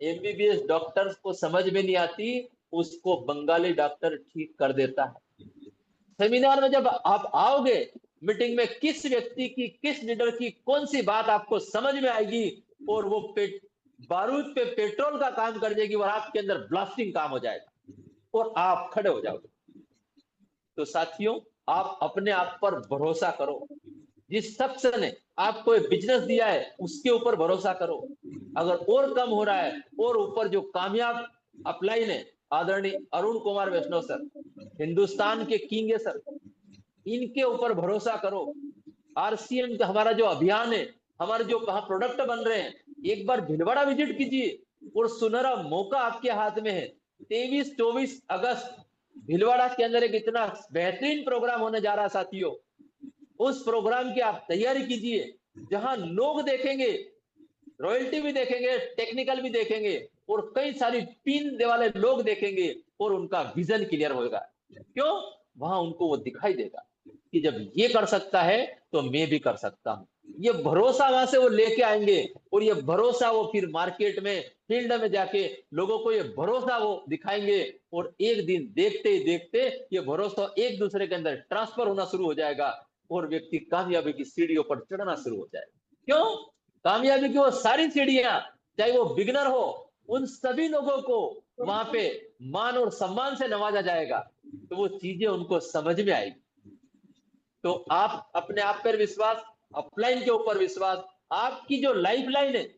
एमबीबीएस डॉक्टर्स को समझ में नहीं आती उसको बंगाली डॉक्टर ठीक कर देता है। सेमिनार में जब आप आओगे, मीटिंग में किस व्यक्ति की, किस लीडर की कौन सी बात आपको समझ में आएगी, और वो बारूद पे पेट्रोल का काम कर देगी और आपके अंदर ब्लास्टिंग काम हो जाएगा और आप खड़े हो जाओगे। तो साथियों आप अपने आप पर भरोसा करो। जिस शख्स ने आपको एक बिजनेस दिया है उसके ऊपर भरोसा करो। अगर और कम हो रहा है, और ऊपर जो कामयाब अपलाइन है आदरणीय अरुण कुमार वैष्णव सर, हिंदुस्तान के किंग है सर, इनके ऊपर भरोसा करो। आरसीएम का हमारा जो अभियान है, हमारे जो प्रोडक्ट बन रहे हैं, एक बार भीलवाड़ा विजिट कीजिए और सुनहरा मौका आपके हाथ में है। 23-24 अगस्त भीलवाड़ा के अंदर एक इतना बेहतरीन प्रोग्राम होने जा रहा है साथियों, उस प्रोग्राम की आप तैयारी कीजिए, जहां लोग देखेंगे, रॉयल्टी भी देखेंगे, टेक्निकल भी देखेंगे, और कई सारी पिन वाले लोग देखेंगे, और उनका विजन क्लियर होगा। क्यों? वहां उनको वो दिखाई देगा कि जब ये कर सकता है तो मैं भी कर सकता हूं। ये भरोसा वहां से वो लेके आएंगे, और ये भरोसा वो फिर मार्केट में, फील्ड में जाके लोगों को ये भरोसा वो दिखाएंगे, और एक दिन देखते ही देखते ये भरोसा एक दूसरे के अंदर ट्रांसफर होना शुरू हो जाएगा, और व्यक्ति कामयाबी की सीढ़ियों पर चढ़ना शुरू हो जाएगा। क्यों? कामयाबी की वो सारी सीढ़ियां, चाहे वो बिगनर हो, उन सभी लोगों को वहां पे मान और सम्मान से नवाजा जाएगा, तो वो चीजें उनको समझ में आएगी। तो आप अपने आप पर विश्वास, अपलाइन के ऊपर विश्वास, आपकी जो लाइफ लाइन है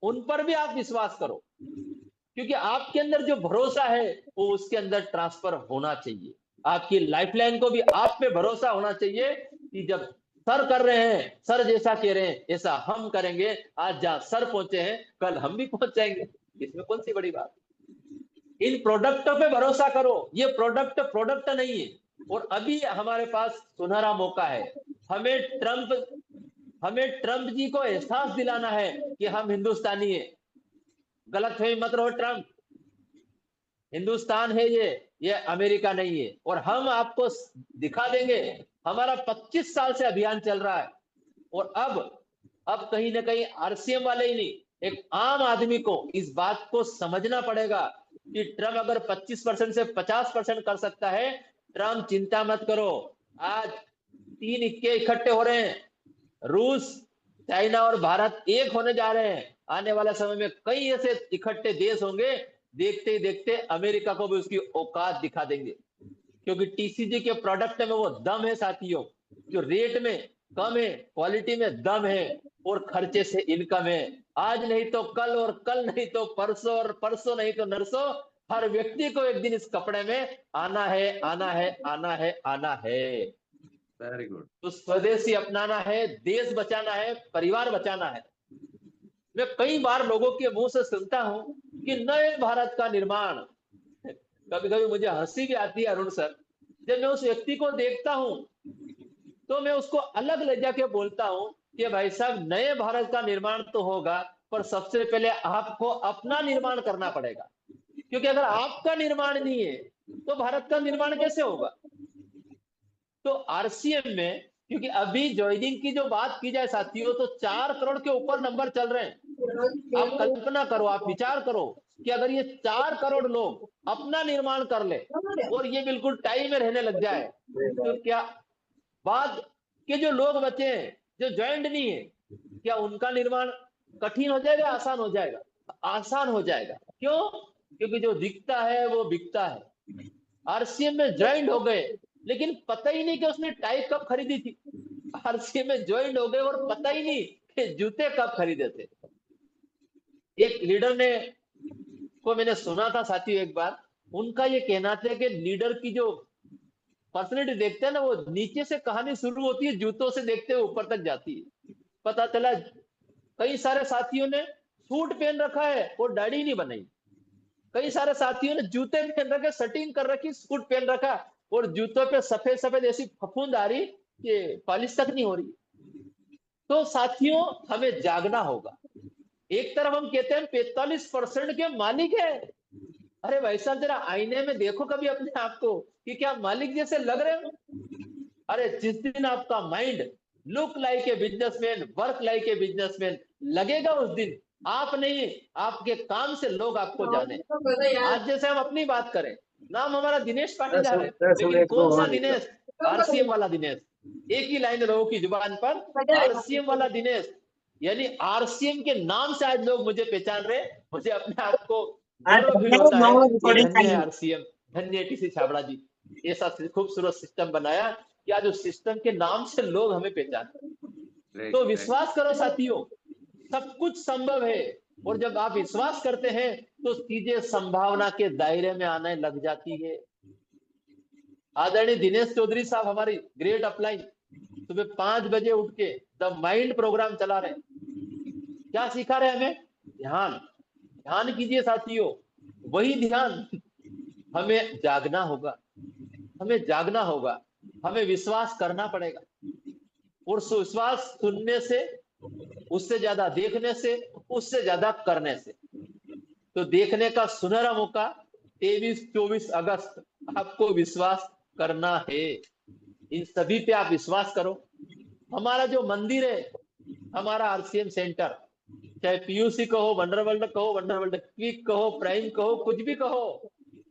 उन पर भी आप विश्वास करो, क्योंकि आपके अंदर जो भरोसा है वो उसके अंदर ट्रांसफर होना चाहिए। आपकी लाइफलाइन को भी आप पे भरोसा होना चाहिए कि जब सर कर रहे हैं, सर जैसा कह रहे हैं ऐसा हम करेंगे। आज जहां सर पहुंचे हैं कल हम भी पहुंच जाएंगे, इसमें कौन सी बड़ी बात। इन प्रोडक्टों पे भरोसा करो, ये प्रोडक्ट नहीं है। और अभी हमारे पास सुनहरा मौका है। हमें ट्रंप जी को एहसास दिलाना है कि हम हिंदुस्तानी है। गलतफहमी मत रहो, ट्रंप हिंदुस्तान है ये अमेरिका नहीं है। और हम आपको दिखा देंगे। हमारा 25 साल से अभियान चल रहा है। और अब कहीं ना कहीं आरसीएम वाले ही नहीं, एक आम आदमी को इस बात को समझना पड़ेगा कि ट्रंप अगर 25% से 50% कर सकता है, ट्रंप चिंता मत करो। आज 3 इक्के इकट्ठे हो रहे हैं। रूस, चाइना और भारत एक होने जा रहे हैं। आने वाले समय में कई ऐसे इकट्ठे देश होंगे, देखते ही देखते अमेरिका को भी उसकी औकात दिखा देंगे। क्योंकि टीसीजी के प्रोडक्ट में वो दम है साथियों, जो रेट में कम है, क्वालिटी में दम है और खर्चे से इनकम है। आज नहीं तो कल, और कल नहीं तो परसों, और परसों नहीं तो नरसों, हर व्यक्ति को एक दिन इस कपड़े में आना है, आना है, आना है, आना है। Very good. तो स्वदेशी अपनाना है, देश बचाना है, परिवार बचाना है। मैं कई बार लोगों के मुंह से सुनता हूं कि नए भारत का निर्माण। कभी कभी मुझे हंसी भी आती है अरुण सर, जब मैं उस व्यक्ति को देखता हूं तो मैं उसको अलग ले जाके बोलता हूं कि भाई साहब, नए भारत का निर्माण तो होगा, पर सबसे पहले आपको अपना निर्माण करना पड़ेगा। क्योंकि अगर आपका निर्माण नहीं है तो भारत का निर्माण कैसे होगा। तो आरसीएम में, क्योंकि अभी ज्वाइनिंग की जो बात की जाए साथियों, तो 4 करोड़ के ऊपर नंबर चल रहे हैं। आप कल्पना करो, आप विचार करो कि अगर ये 4 करोड़ लोग अपना निर्माण कर ले और ये बिल्कुल टाइम में रहने लग जाए, तो क्या बाद के जो लोग बचे हैं, जो ज्वाइंट नहीं है, क्या उनका निर्माण कठिन हो जाएगा, आसान हो जाएगा? आसान हो जाएगा। क्यों? क्योंकि जो दिखता है वो बिकता है। आरसीएम में ज्वाइंट हो गए, लेकिन पता ही नहीं कि उसने टाई कब खरीदी थी। आरसीएम में ज्वाइंट हो गए और पता ही नहीं कि जूते कब खरीदे थे। एक लीडर ने को मैंने सुना था साथियों एक बार, उनका ये कहना था कि लीडर की जो पर्सनैलिटी देखते हैं ना, वो नीचे से कहानी शुरू होती है, जूतों से देखते हुए ऊपर तक जाती है। पता चला कई सारे साथियों ने सूट पहन रखा है और दाढ़ी नहीं बनाई। कई सारे साथियों ने जूते पहन रखे, सेटिंग कर रखी, सूट पहन रखा और जूतों पे सफेद सफेद ऐसी फफूंद आ रही कि पॉलिश तक नहीं हो रही। तो साथियों, हमें जागना होगा। एक तरफ हम कहते हैं 45% के मालिक है। अरे भाई साहब, जरा आईने में देखो कभी अपने आप को कि क्या मालिक जैसे लग रहे हो। अरे जिस दिन आपका mind look like a businessman, work like a businessman लगेगा, उस दिन आप नहीं, आपके काम से लोग आपको जाने। आज जैसे हम अपनी बात करें, नाम हमारा दिनेश पाटीदार है, लेकिन कौन सा दिनेश? आरसीएम वाला दिनेश। एक ही लाइन लोगों की जुबान पर, आरसीएम वाला दिनेश। यानी आरसीएम के नाम से आज लोग मुझे पहचान रहे। मुझे अपने आप को गर्व फील होता है कि धन्य है आरसीएम, धन्य है टीसी छाबड़ा जी। ऐसा खूबसूरत सिस्टम बनाया कि आज उस सिस्टम के नाम से लोग हमें पहचानते। तो विश्वास करो साथियों, सब कुछ संभव है। और जब आप विश्वास करते हैं तो चीजें संभावना के दायरे में आने लग जाती है। आदरणीय दिनेश चौधरी साहब हमारी ग्रेट अपलाइन सुबह 5 बजे उठ के द माइंड प्रोग्राम चला रहे हैं। क्या सिखा रहे हैं हमें? ध्यान। ध्यान कीजिए साथियों, वही ध्यान। हमें जागना होगा, हमें जागना होगा, हमें विश्वास करना पड़ेगा। और विश्वास सुनने से, उससे ज्यादा देखने से, उससे ज्यादा करने से। तो देखने का सुनहरा मौका 23-24 अगस्त आपको विश्वास करना है। इन सभी पे आप विश्वास करो। हमारा जो मंदिर है, हमारा आरसीएम सेंटर, चाहे पीयूसी कहो, वंडरवर्ल्ड कहो, वंडरवर्ल्ड क्विक कहो, प्राइम कहो, कुछ भी कहो,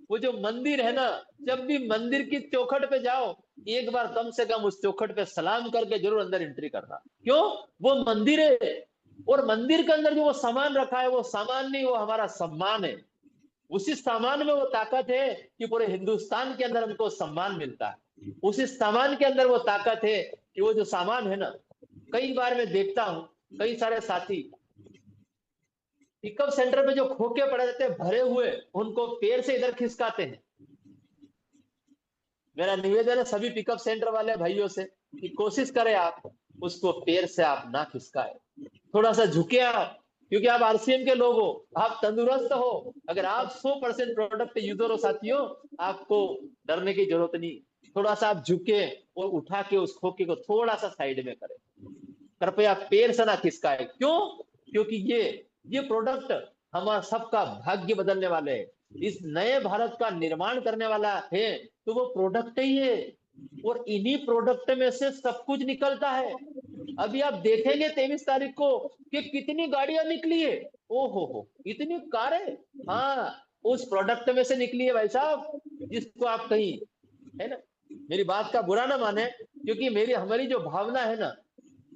वो जो मंदिर है ना, जब भी मंदिर की चौखट पे जाओ, एक बार कम से कम उस चौखट पे सलाम करके जरूर अंदर एंट्री करना। क्यों? वो मंदिर है। और मंदिर के अंदर जो वो सामान रखा है, वो सामान नहीं, वो हमारा सम्मान है। उसी सामान में वो ताकत है कि पूरे हिंदुस्तान के अंदर हमको सम्मान मिलता है। उसी सामान के अंदर वो ताकत है कि वो जो सामान है ना, कई बार मैं देखता हूं कई सारे साथी पिकअप सेंटर पे जो खोके पड़े रहते हैं भरे हुए, उनको पैर से इधर खिसकाते हैं। मेरा निवेदन है सभी पिकअप सेंटर वाले भाइयों से कि कोशिश करें आप उसको पैर से आप ना खिसकाए, थोड़ा सा झुके आप, क्योंकि आप आरसीएम के लोग हो, आप तंदुरुस्त हो। अगर आप 100% प्रोडक्ट यूजर हो साथियों, आपको डरने की जरूरत नहीं। थोड़ा सा आप झुके और उठा के उस खोखे को थोड़ा सा साइड में करें, कृपया पैर से ना खिसकाए। क्यों? क्योंकि ये प्रोडक्ट हमारा सबका भाग्य बदलने वाले हैं, इस नए भारत का निर्माण करने वाला है, तो वो प्रोडक्ट ही है। और इन्हीं प्रोडक्ट में से सब कुछ निकलता है। अभी आप देखेंगे 23 तारीख को कि कितनी गाड़ियां निकली है। ओ हो, इतनी कारें, हाँ, उस प्रोडक्ट में से निकली है भाई साहब, जिसको आप कहीं, है ना, मेरी बात का बुरा ना माने, क्योंकि मेरी हमारी जो भावना है ना,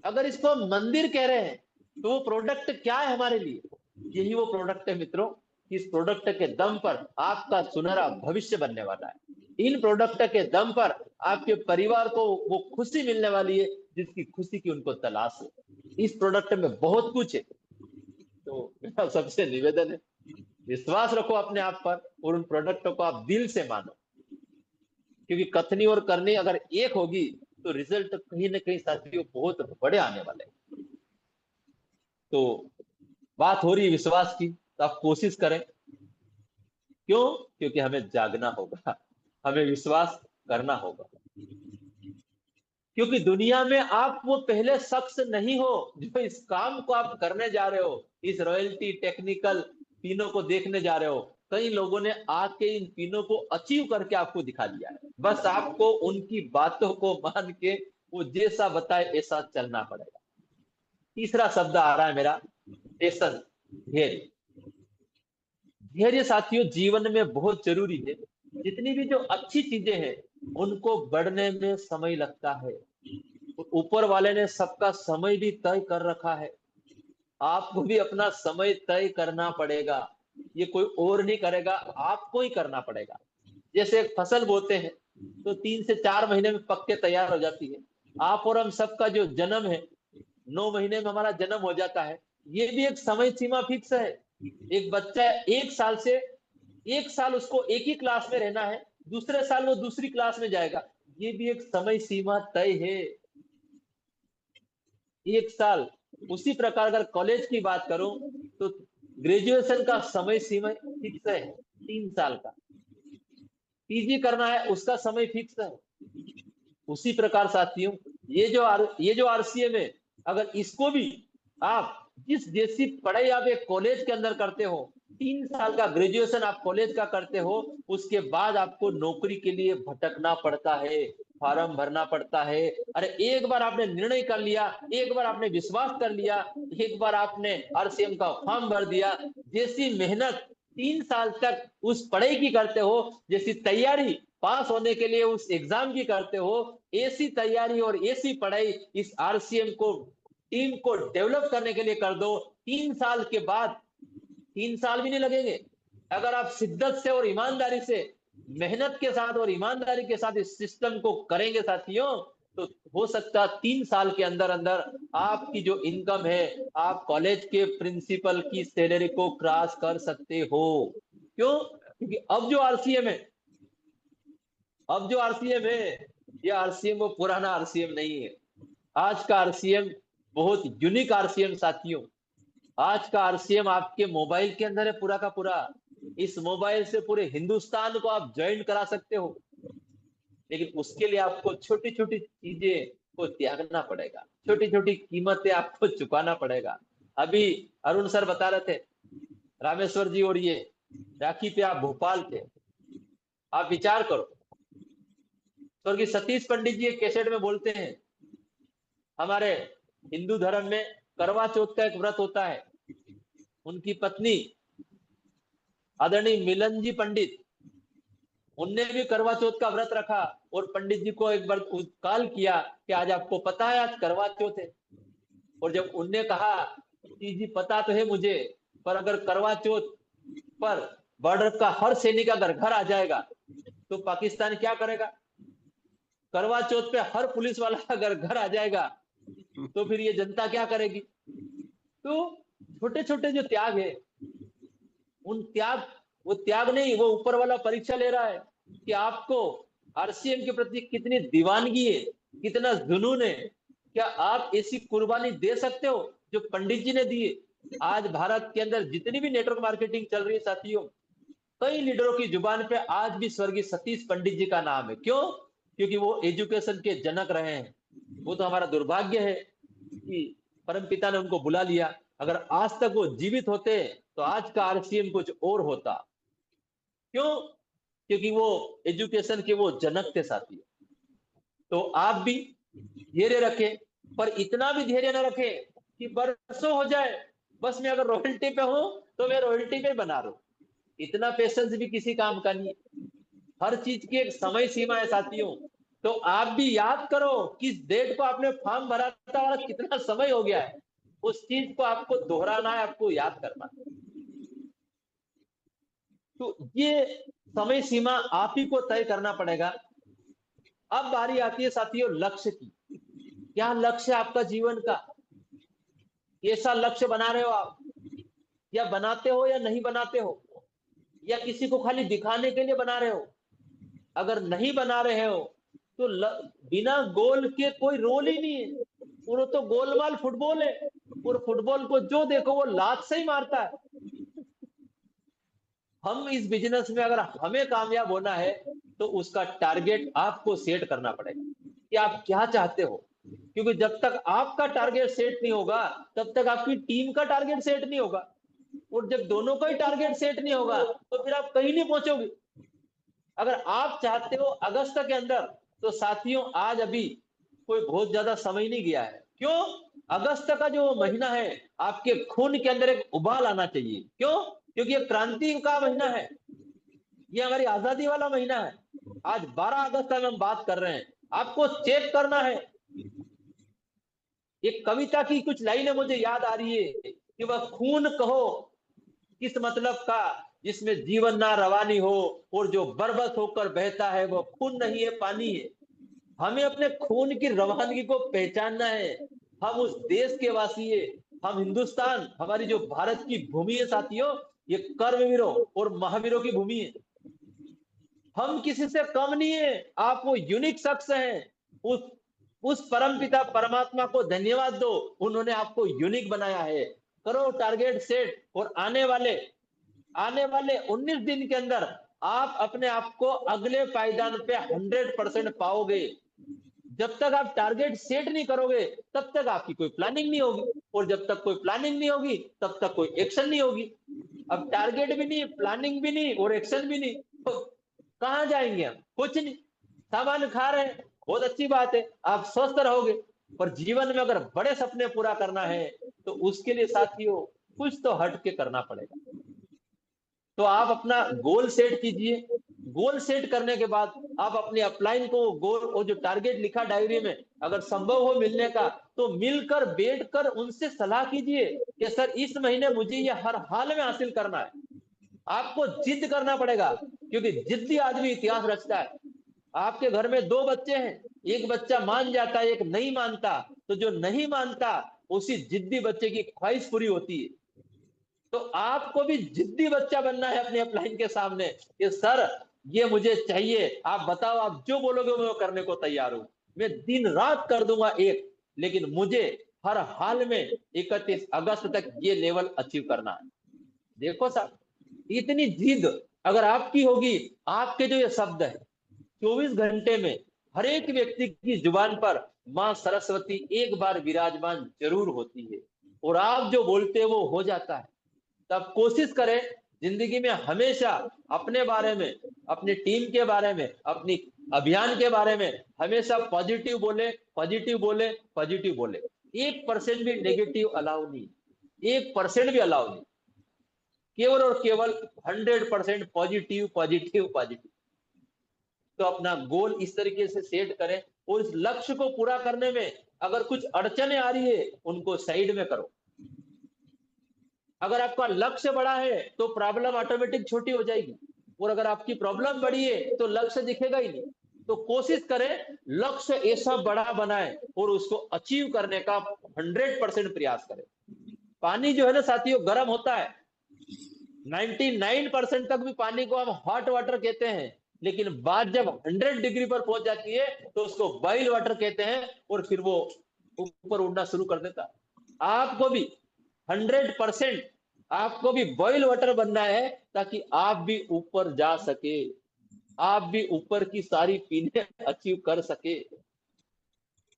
अगर इसको हम मंदिर कह रहे हैं, तो वो प्रोडक्ट क्या है हमारे लिए? यही वो प्रोडक्ट है मित्रों। इस प्रोडक्ट के दम पर आपका सुनहरा भविष्य बनने वाला है। इन प्रोडक्ट के दम पर आपके परिवार को वो खुशी मिलने वाली है, जिसकी खुशी की उनको तलाश है। इस प्रोडक्ट में बहुत कुछ है। तो मेरा सबसे निवेदन है, विश्वास रखो अपने आप पर और उन प्रोडक्टों को आप दिल से मानो, क्योंकि कथनी और करनी अगर एक होगी तो रिजल्ट कहीं ना कहीं साथियों बहुत बड़े आने वाले हैं। तो बात हो रही है विश्वास की, तो आप कोशिश करें। क्यों? क्योंकि हमें जागना होगा, हमें विश्वास करना होगा। क्योंकि दुनिया में आप वो पहले शख्स नहीं हो जो इस काम को आप करने जा रहे हो, इस रॉयल्टी टेक्निकल तीनों को देखने जा रहे हो। कई लोगों ने आके इन तीनों को अचीव करके आपको दिखा दिया है। बस आपको उनकी बातों को मान के वो जैसा बताए ऐसा चलना पड़ेगा। तीसरा शब्द आ रहा है मेरा, पेशेंस, धैर्य। धैर्य साथियों जीवन में बहुत जरूरी है। जितनी भी जो अच्छी चीजें हैं उनको बढ़ने में समय लगता है। ऊपर वाले ने सबका समय भी तय कर रखा है, आपको भी अपना समय तय करना पड़ेगा। ये कोई और नहीं करेगा, आपको ही करना पड़ेगा। जैसे एक फसल बोते हैं तो 3 से 4 महीने में पक के तैयार हो जाती है। आप और हम सबका जो जन्म है, 9 महीने में हमारा जन्म हो जाता है। ये भी एक समय सीमा फिक्स है। एक बच्चा 1 साल से, 1 साल उसको एक ही क्लास में रहना है, दूसरे साल वो दूसरी क्लास में जाएगा। ये भी एक समय सीमा तय है, 1 साल। उसी प्रकार अगर कॉलेज की बात करूं तो ग्रेजुएशन का समय सीमा फिक्स है, 3 साल का। पीजी करना है उसका समय फिक्स है। उसी प्रकार साथियों ये जो आरसीएम है, अगर इसको भी आप जिस जैसी पढ़ाई आप एक कॉलेज के अंदर करते हो, 3 साल का ग्रेजुएशन आप कॉलेज का करते हो, उसके बाद आपको नौकरी के लिए भटकना पड़ता है, फॉर्म भरना पड़ता है। अरे एक बार आपने निर्णय कर लिया, एक बार आपने विश्वास कर लिया, एक बार आपने आरसीएम का फॉर्म भर दिया, जैसी मेहनत 3 साल तक उस पढ़ाई की करते हो, जैसी तैयारी पास होने के लिए उस एग्जाम की करते हो, ऐसी तैयारी और ऐसी पढ़ाई इस आरसीएम को टीम को डेवलप करने के लिए कर दो। 3 साल के बाद, 3 साल भी नहीं लगेंगे, अगर आप शिद्दत से और ईमानदारी से, मेहनत के साथ और ईमानदारी के साथ इस सिस्टम को करेंगे साथियों, तो हो सकता है 3 साल के अंदर अंदर आपकी जो इनकम है, आप कॉलेज के प्रिंसिपल की सैलरी को क्रॉस कर सकते हो। क्यों? क्योंकि अब जो आरसीएम है, ये आरसीएम वो पुराना आरसीएम नहीं है। आज का आरसीएम बहुत यूनिक आरसीएम साथियों। आज का आरसीएम आपके मोबाइल के अंदर है पूरा का पूरा। इस मोबाइल से पूरे हिंदुस्तान को आप ज्वाइन करा सकते हो, लेकिन उसके लिए आपको छोटी छोटी चीजें को त्यागना पड़ेगा, छोटी छोटी कीमतें आपको चुकाना पड़ेगा। अभी अरुण सर बता रहे थे रामेश्वर जी, और ये राखी पे आप भोपाल थे, आप विचार करो, स्वर्गीय सतीश पंडित जी एक कैसेट में बोलते हैं, हमारे हिंदू धर्म में करवा चौथ का एक व्रत होता है। उनकी पत्नी आदरणीय मिलन जी पंडित, उनने भी करवा चौथ का व्रत रखा और पंडित जी को एक बार कॉल किया कि आज आपको पता है आज करवा चौथ है। और जब उनने कहा कि जी पता तो है मुझे, पर अगर करवा चौथ पर बॉर्डर का हर सैनिक अगर घर आ जाएगा तो पाकिस्तान क्या करेगा? करवा चौथ पे हर पुलिस वाला अगर घर आ जाएगा तो फिर ये जनता क्या करेगी? तो छोटे छोटे जो त्याग है, उन त्याग, वो त्याग नहीं, वो ऊपर वाला परीक्षा ले रहा है कि आपको आरसीएम के प्रति कितनी दीवानगी है, कितना जुनून है। क्या आप ऐसी कुर्बानी दे सकते हो जो पंडित जी ने दिए? आज भारत के अंदर जितनी भी नेटवर्क मार्केटिंग चल रही है साथियों, कई लीडरों की जुबान पे आज भी स्वर्गीय सतीश पंडित जी का नाम है। क्यों? क्योंकि वो एजुकेशन के जनक रहे हैं। वो तो हमारा दुर्भाग्य है कि परमपिता ने उनको बुला लिया। अगर आज तक वो जीवित होते तो आज का आरसीएम कुछ और होता। क्यों? क्योंकि वो एजुकेशन के वो जनक थे साथी। तो आप भी धैर्य रखें, पर इतना भी धैर्य न रखें कि बरसों हो जाए, बस मैं अगर रॉयल्टी पे हूं तो मैं रॉयल्टी पे बना रहूं। इतना पेशेंस भी किसी काम का नहीं है। हर चीज की एक समय सीमा है साथियों। तो आप भी याद करो किस डेट को आपने फॉर्म भरा था और कितना समय हो गया है। उस चीज को आपको दोहराना है, आपको याद करना है। तो ये समय सीमा आप ही को तय करना पड़ेगा। अब बारी आती है साथियों लक्ष्य की। क्या लक्ष्य है आपका जीवन का? कैसा लक्ष्य बना रहे हो आप? या बनाते हो या नहीं बनाते हो? या किसी को खाली दिखाने के लिए बना रहे हो? अगर नहीं बना रहे हो तो बिना गोल के कोई रोल ही नहीं है। वो तो गोलमाल फुटबॉल है, और फुटबॉल को जो देखो वो लात से ही मारता है। हम इस बिजनेस में अगर हमें कामयाब होना है तो उसका टारगेट आपको सेट करना पड़ेगा कि आप क्या चाहते हो। क्योंकि जब तक आपका टारगेट सेट नहीं होगा तब तक आपकी टीम का टारगेट सेट नहीं होगा, और जब दोनों का ही टारगेट सेट नहीं होगा तो फिर आप कहीं नहीं पहुंचोगे। अगर आप चाहते हो अगस्त के अंदर, तो साथियों आज अभी कोई बहुत ज्यादा समय नहीं गया है। क्यों? अगस्त का जो महीना है आपके खून के अंदर एक उबाल आना चाहिए। क्यों? क्योंकि ये क्रांति का महीना है, ये हमारी आजादी वाला महीना है। आज 12 अगस्त में हम बात कर रहे हैं। आपको चेक करना है। एक कविता की कुछ लाइनें मुझे याद आ रही है कि वह खून कहो किस मतलब का जिसमें जीवन ना रवानी हो, और जो बर्बस होकर बहता है वो खून नहीं है पानी है। हमें अपने खून की रवानगी को पहचानना है। हम उस देश के वासी है। हम हिंदुस्तान, हमारी जो भारत की भूमि है साथियों, ये कर्मवीरों और महावीरों की भूमि है। हम किसी से कम नहीं है। आप वो यूनिक शख्स हैं। उस परमपिता परमात्मा को धन्यवाद दो, उन्होंने आपको यूनिक बनाया है। करो टारगेट सेट, और आने वाले 19 दिन के अंदर आप अपने आप को अगले पायदान पे 100% पाओगे। जब तक आप टारगेट सेट नहीं करोगे तब तक आपकी कोई प्लानिंग नहीं होगी, और जब तक कोई प्लानिंग नहीं होगी तब तक कोई एक्शन नहीं होगी। अब टारगेट भी नहीं, प्लानिंग भी नहीं और एक्शन भी नहीं, तो कहां जाएंगे हम? कुछ नहीं। सामान खा रहे हैं, बहुत अच्छी बात है, आप स्वस्थ रहोगे, पर जीवन में अगर बड़े सपने पूरा करना है तो उसके लिए साथियों कुछ तो हट के करना पड़ेगा। तो आप अपना गोल सेट कीजिए। गोल सेट करने के बाद आप अपने अपलाइन को गोल और जो टारगेट लिखा डायरी में, अगर संभव हो मिलने का तो मिलकर बैठकर उनसे सलाह कीजिए कि सर इस महीने मुझे ये हर हाल में हासिल करना है। आपको जिद करना पड़ेगा, क्योंकि जिद्दी आदमी इतिहास रचता है। आपके घर में 2 बच्चे हैं, एक बच्चा मान जाता है, एक नहीं मानता, तो जो नहीं मानता उसी जिद्दी बच्चे की ख्वाहिश पूरी होती है। तो आपको भी जिद्दी बच्चा बनना है अपने अपलाइन के सामने कि सर ये मुझे चाहिए, आप बताओ, आप जो बोलोगे मैं वो करने को तैयार हूं। मैं दिन रात कर दूंगा एक, लेकिन मुझे हर हाल में 31 अगस्त तक ये लेवल अचीव करना है। देखो साहब, इतनी जिद अगर आपकी होगी, आपके जो ये शब्द है 24 घंटे में हर एक व्यक्ति की जुबान पर मां सरस्वती एक बार विराजमान जरूर होती है, और आप जो बोलते हैं वो हो जाता है। तब कोशिश करें जिंदगी में हमेशा अपने बारे में, अपनी टीम के बारे में, अपनी अभियान के बारे में हमेशा पॉजिटिव बोले, पॉजिटिव बोले, पॉजिटिव बोले। 1% भी नेगेटिव अलाउ नहीं, 1% भी अलाउ नहीं। केवल और केवल 100% पॉजिटिव पॉजिटिव पॉजिटिव। तो अपना गोल इस तरीके से सेट करें, और इस लक्ष्य को पूरा करने में अगर कुछ अड़चने आ रही है उनको साइड में करो। अगर आपका लक्ष्य बड़ा है तो प्रॉब्लम ऑटोमेटिक छोटी हो जाएगी, और अगर आपकी प्रॉब्लम बड़ी है तो लक्ष्य दिखेगा ही नहीं। तो कोशिश करें लक्ष्य ऐसा बड़ा बनाए और उसको अचीव करने का 100% प्रयास करें। पानी जो है ना साथियों गर्म होता है, 99% तक भी पानी को हम हॉट वाटर कहते हैं, लेकिन बात जब 100 डिग्री पर पहुंच जाती है तो उसको बॉइल वाटर कहते हैं, और फिर वो ऊपर उड़ना शुरू कर देता। आपको भी 100% आपको भी बॉइल वाटर बनना है, ताकि आप भी ऊपर जा सके, आप भी ऊपर की सारी पीने अचीव कर सके।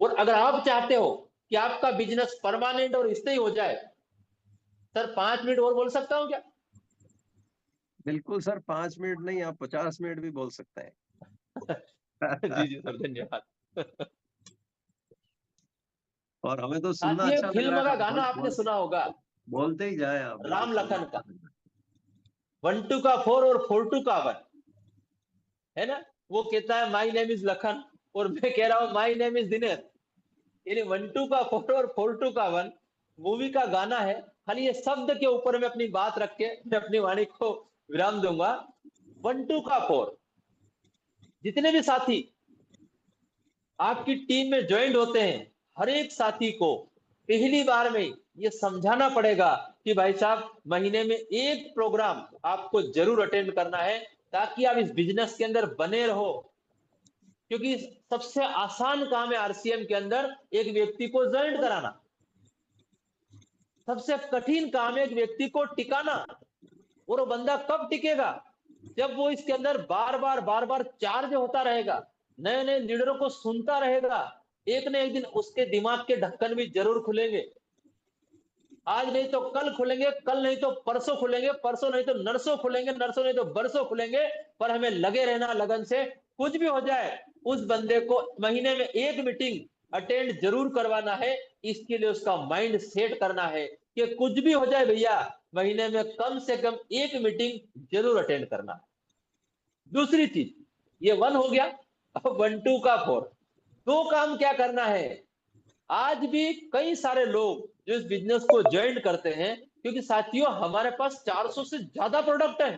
और अगर आप चाहते हो कि आपका बिजनेस परमानेंट और स्थायी हो जाए, सर 5 मिनट और बोल सकता हूँ क्या? बिल्कुल सर, 5 मिनट नहीं, आप 50 मिनट भी बोल सकते हैं। जी जी सर, धन्यवाद। और हमें तो सुनना साथियों, अच्छा लग रहा फिल्म है, का आप गाना आपने सुना होगा, बोलते ही जाए आप, बिल्कुल राम सुनना लखन अच्छा का, लग रहा 1 2 का 4 और 4 2 का 1, है ना? वो कहता है माई नेम इज लखन, और मैं कह रहा हूँ माई नेम इज दिनेश। यानी 1 2 का 4 और 4 2 का 1 मूवी का गाना है। खाली ये शब्द के ऊपर मैं अपनी बात रख के मैं अपनी वाणी को विराम दूंगा। 1 2 का 4, जितने भी साथी आपकी टीम में ज्वाइंट होते हैं, हर एक साथी को पहली बार में ये समझाना पड़ेगा कि भाई साहब, महीने में एक प्रोग्राम आपको जरूर अटेंड करना है, ताकि आप इस बिजनेस के अंदर बने रहो। क्योंकि सबसे आसान काम है आरसीएम के अंदर एक व्यक्ति को ज्वाइंट कराना, सबसे कठिन काम है एक व्यक्ति को टिकाना। और वो बंदा कब टिकेगा? जब वो इसके अंदर बार बार चार्ज होता रहेगा, नए नए लीडरों को सुनता रहेगा। एक न एक दिन उसके दिमाग के ढक्कन भी जरूर खुलेंगे। आज नहीं तो कल खुलेंगे, कल नहीं तो परसों खुलेंगे, परसों नहीं तो नरसों खुलेंगे, नरसों नहीं तो बरसों खुलेंगे। पर हमें लगे रहना लगन से। कुछ भी हो जाए, उस बंदे को महीने में एक मीटिंग अटेंड जरूर करवाना है। इसके लिए उसका माइंड सेट करना है कि कुछ भी हो जाए भैया, महीने में कम से कम एक मीटिंग जरूर अटेंड करना। दूसरी चीज, ये 1 हो गया। अब 1 2 का 4, दो काम क्या करना है? आज भी कई सारे लोग जो इस बिजनेस को ज्वाइन करते हैं, क्योंकि साथियों हमारे पास 400 से ज्यादा प्रोडक्ट है,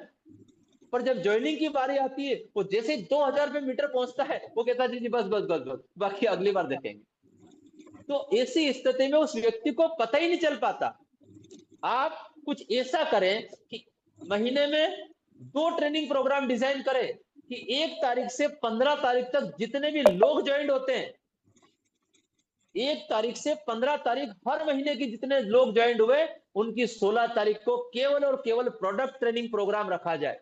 पर जब ज्वाइनिंग की बारी आती है, वो जैसे 2000 पे मीटर पहुंचता है, वो कहता है जी जी बस बस बस बस, बाकी अगली बार देखेंगे। तो ऐसी स्थिति में उस व्यक्ति को पता ही नहीं चल पाता। आप कुछ ऐसा करें कि महीने में 2 ट्रेनिंग प्रोग्राम डिजाइन करें, कि 1 तारीख से 15 तारीख तक जितने भी लोग ज्वाइन होते हैं, 1 तारीख से 15 तारीख हर महीने की जितने लोग ज्वाइन हुए, उनकी 16 तारीख को केवल और केवल प्रोडक्ट ट्रेनिंग प्रोग्राम रखा जाए।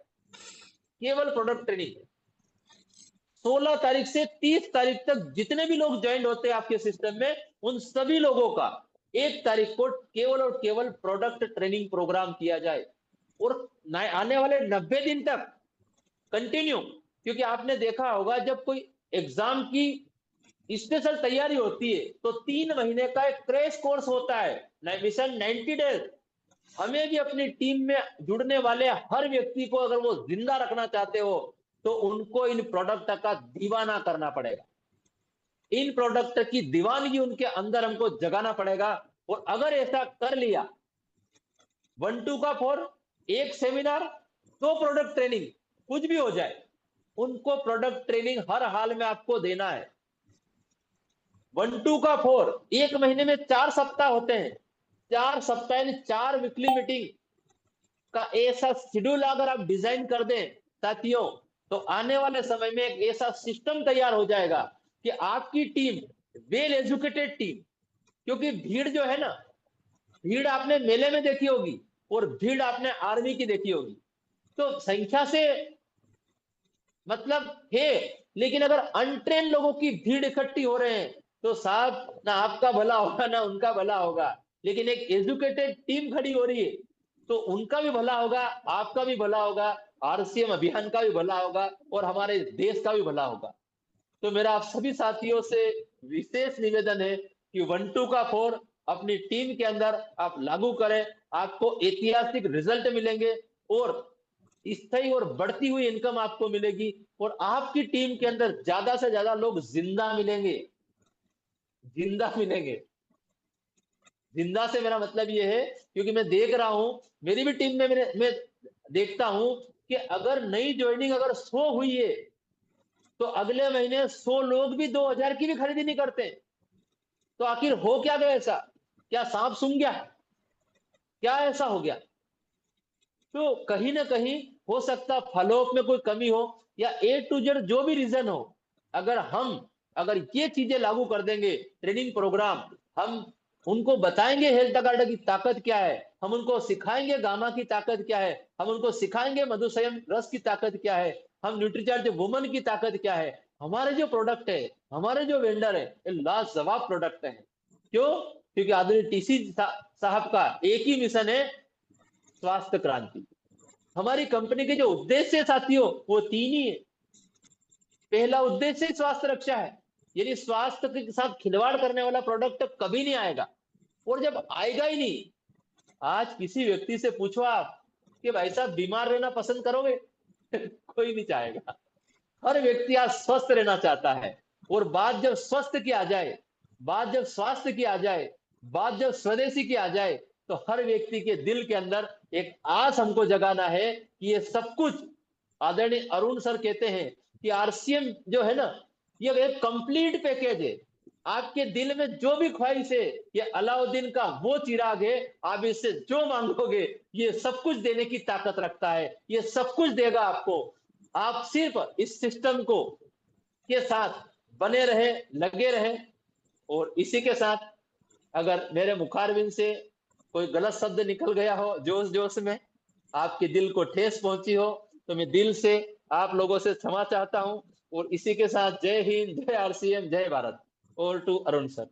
केवल प्रोडक्ट ट्रेनिंग। 16 तारीख से 30 तारीख तक जितने भी लोग ज्वाइन होते हैं आपके सिस्टम में, उन सभी लोगों का 1 तारीख को केवल और केवल प्रोडक्ट ट्रेनिंग प्रोग्राम किया जाए। और आने वाले 90 दिन तक कंटिन्यू। क्योंकि आपने देखा होगा, जब कोई एग्जाम की स्पेशल तैयारी होती है, तो 3 महीने का एक क्रैश कोर्स होता है, मिशन 90 डेज। हमें भी अपनी टीम में जुड़ने वाले हर व्यक्ति को अगर वो जिंदा रखना चाहते हो, तो उनको इन प्रोडक्ट का दीवाना करना पड़ेगा। इन प्रोडक्ट की दीवानगी उनके अंदर हमको जगाना पड़ेगा। और अगर ऐसा कर लिया, 1 2 का 4, एक सेमिनार, 2 प्रोडक्ट ट्रेनिंग, कुछ भी हो जाए, उनको प्रोडक्ट ट्रेनिंग हर हाल में आपको देना है। 1 2 का 4, एक महीने में 4 सप्ताह होते हैं। 4 सप्ताह यानी 4 वीकली मीटिंग का ऐसा शेड्यूल अगर आप डिजाइन कर दें साथियों, तो आने वाले समय में एक ऐसा सिस्टम तैयार हो जाएगा कि आपकी टीम वेल एजुकेटेड टीम। क्योंकि भीड़ जो है ना, भीड़ आपने मेले में देखी होगी और भीड़ आपने आर्मी की देखी होगी। तो संख्या से मतलब है, लेकिन अगर अनट्रेन लोगों की भीड़ इकट्ठी हो रहे हैं, तो साहब ना आपका भला होगा ना उनका भला होगा। लेकिन एक एजुकेटेड टीम खड़ी हो रही है, तो उनका भी भला होगा, आपका भी भला होगा, आरसीएम अभियान का भी भला होगा, और हमारे देश का भी भला होगा। तो मेरा आप सभी साथियों से विशेष निवेदन है कि 1 2 का 4 अपनी टीम के अंदर आप लागू करें। आपको ऐतिहासिक रिजल्ट मिलेंगे, और स्थायी और बढ़ती हुई इनकम आपको मिलेगी, और आपकी टीम के अंदर ज्यादा से ज्यादा लोग जिंदा मिलेंगे। जिंदा मिलेंगे। जिंदा से मेरा मतलब ये है, क्योंकि मैं देख रहा हूं, मेरी भी टीम में मैं देखता हूं कि अगर नई ज्वाइनिंग अगर 100 हुई है, तो अगले महीने 100 लोग भी 2000 की भी खरीदी नहीं करते। तो आखिर हो क्या गया ऐसा? क्या सांप सूंघ गया? क्या ऐसा हो गया? तो कहीं ना कहीं हो सकता फॉलोअप में कोई कमी हो, या A to Z जो भी रीजन हो, अगर हम अगर ये चीजें लागू कर देंगे, ट्रेनिंग प्रोग्राम, हम उनको बताएंगे हेल्थ कार्ड की ताकत क्या है, हम उनको सिखाएंगे गामा की ताकत क्या है, हम उनको सिखाएंगे मधुसंयम रस की ताकत क्या है, हम न्यूट्रीचार्ज वुमन की ताकत क्या है। हमारे जो प्रोडक्ट है, हमारे जो वेंडर है, ये लाजवाब प्रोडक्ट है। क्यों? क्योंकि आदरणीय टीसी साहब का एक ही मिशन है, स्वास्थ्य क्रांति। हमारी कंपनी के जो उद्देश्य साथियों वो 3 ही है। पहला उद्देश्य स्वास्थ्य रक्षा है, यानी स्वास्थ्य के साथ खिलवाड़ करने वाला प्रोडक्ट कभी नहीं आएगा, और जब आएगा ही नहीं, आज किसी व्यक्ति से पूछो आप कि भाई साहब बीमार रहना पसंद करोगे? कोई नहीं चाहेगा। हर व्यक्ति आज स्वस्थ रहना चाहता है। और बात जब स्वस्थ की आ जाए, बात जब स्वास्थ्य की आ जाए, बात जब स्वदेशी की आ जाए, तो हर व्यक्ति के दिल के अंदर एक आस हमको जगाना है कि ये सब कुछ, आदरणीय अरुण सर कहते हैं कि आरसीएम जो है ना, ये एक कंप्लीट पैकेज है। आपके दिल में जो भी ख्वाहिश है, ये अलाउद्दीन का वो चिराग है, आप इससे जो मांगोगे ये सब कुछ देने की ताकत रखता है, ये सब कुछ देगा आपको। आप सिर्फ इस सिस्टम को के साथ बने रहे, लगे रहे। और इसी के साथ अगर मेरे मुखारबिन से कोई गलत शब्द निकल गया हो जोश जोश में, आपके दिल को ठेस पहुंची हो, तो मैं दिल से आप लोगों से क्षमा चाहता हूं। और इसी के साथ जय हिंद, जय आरसीएम, जय Bharat. Over to Arun sir.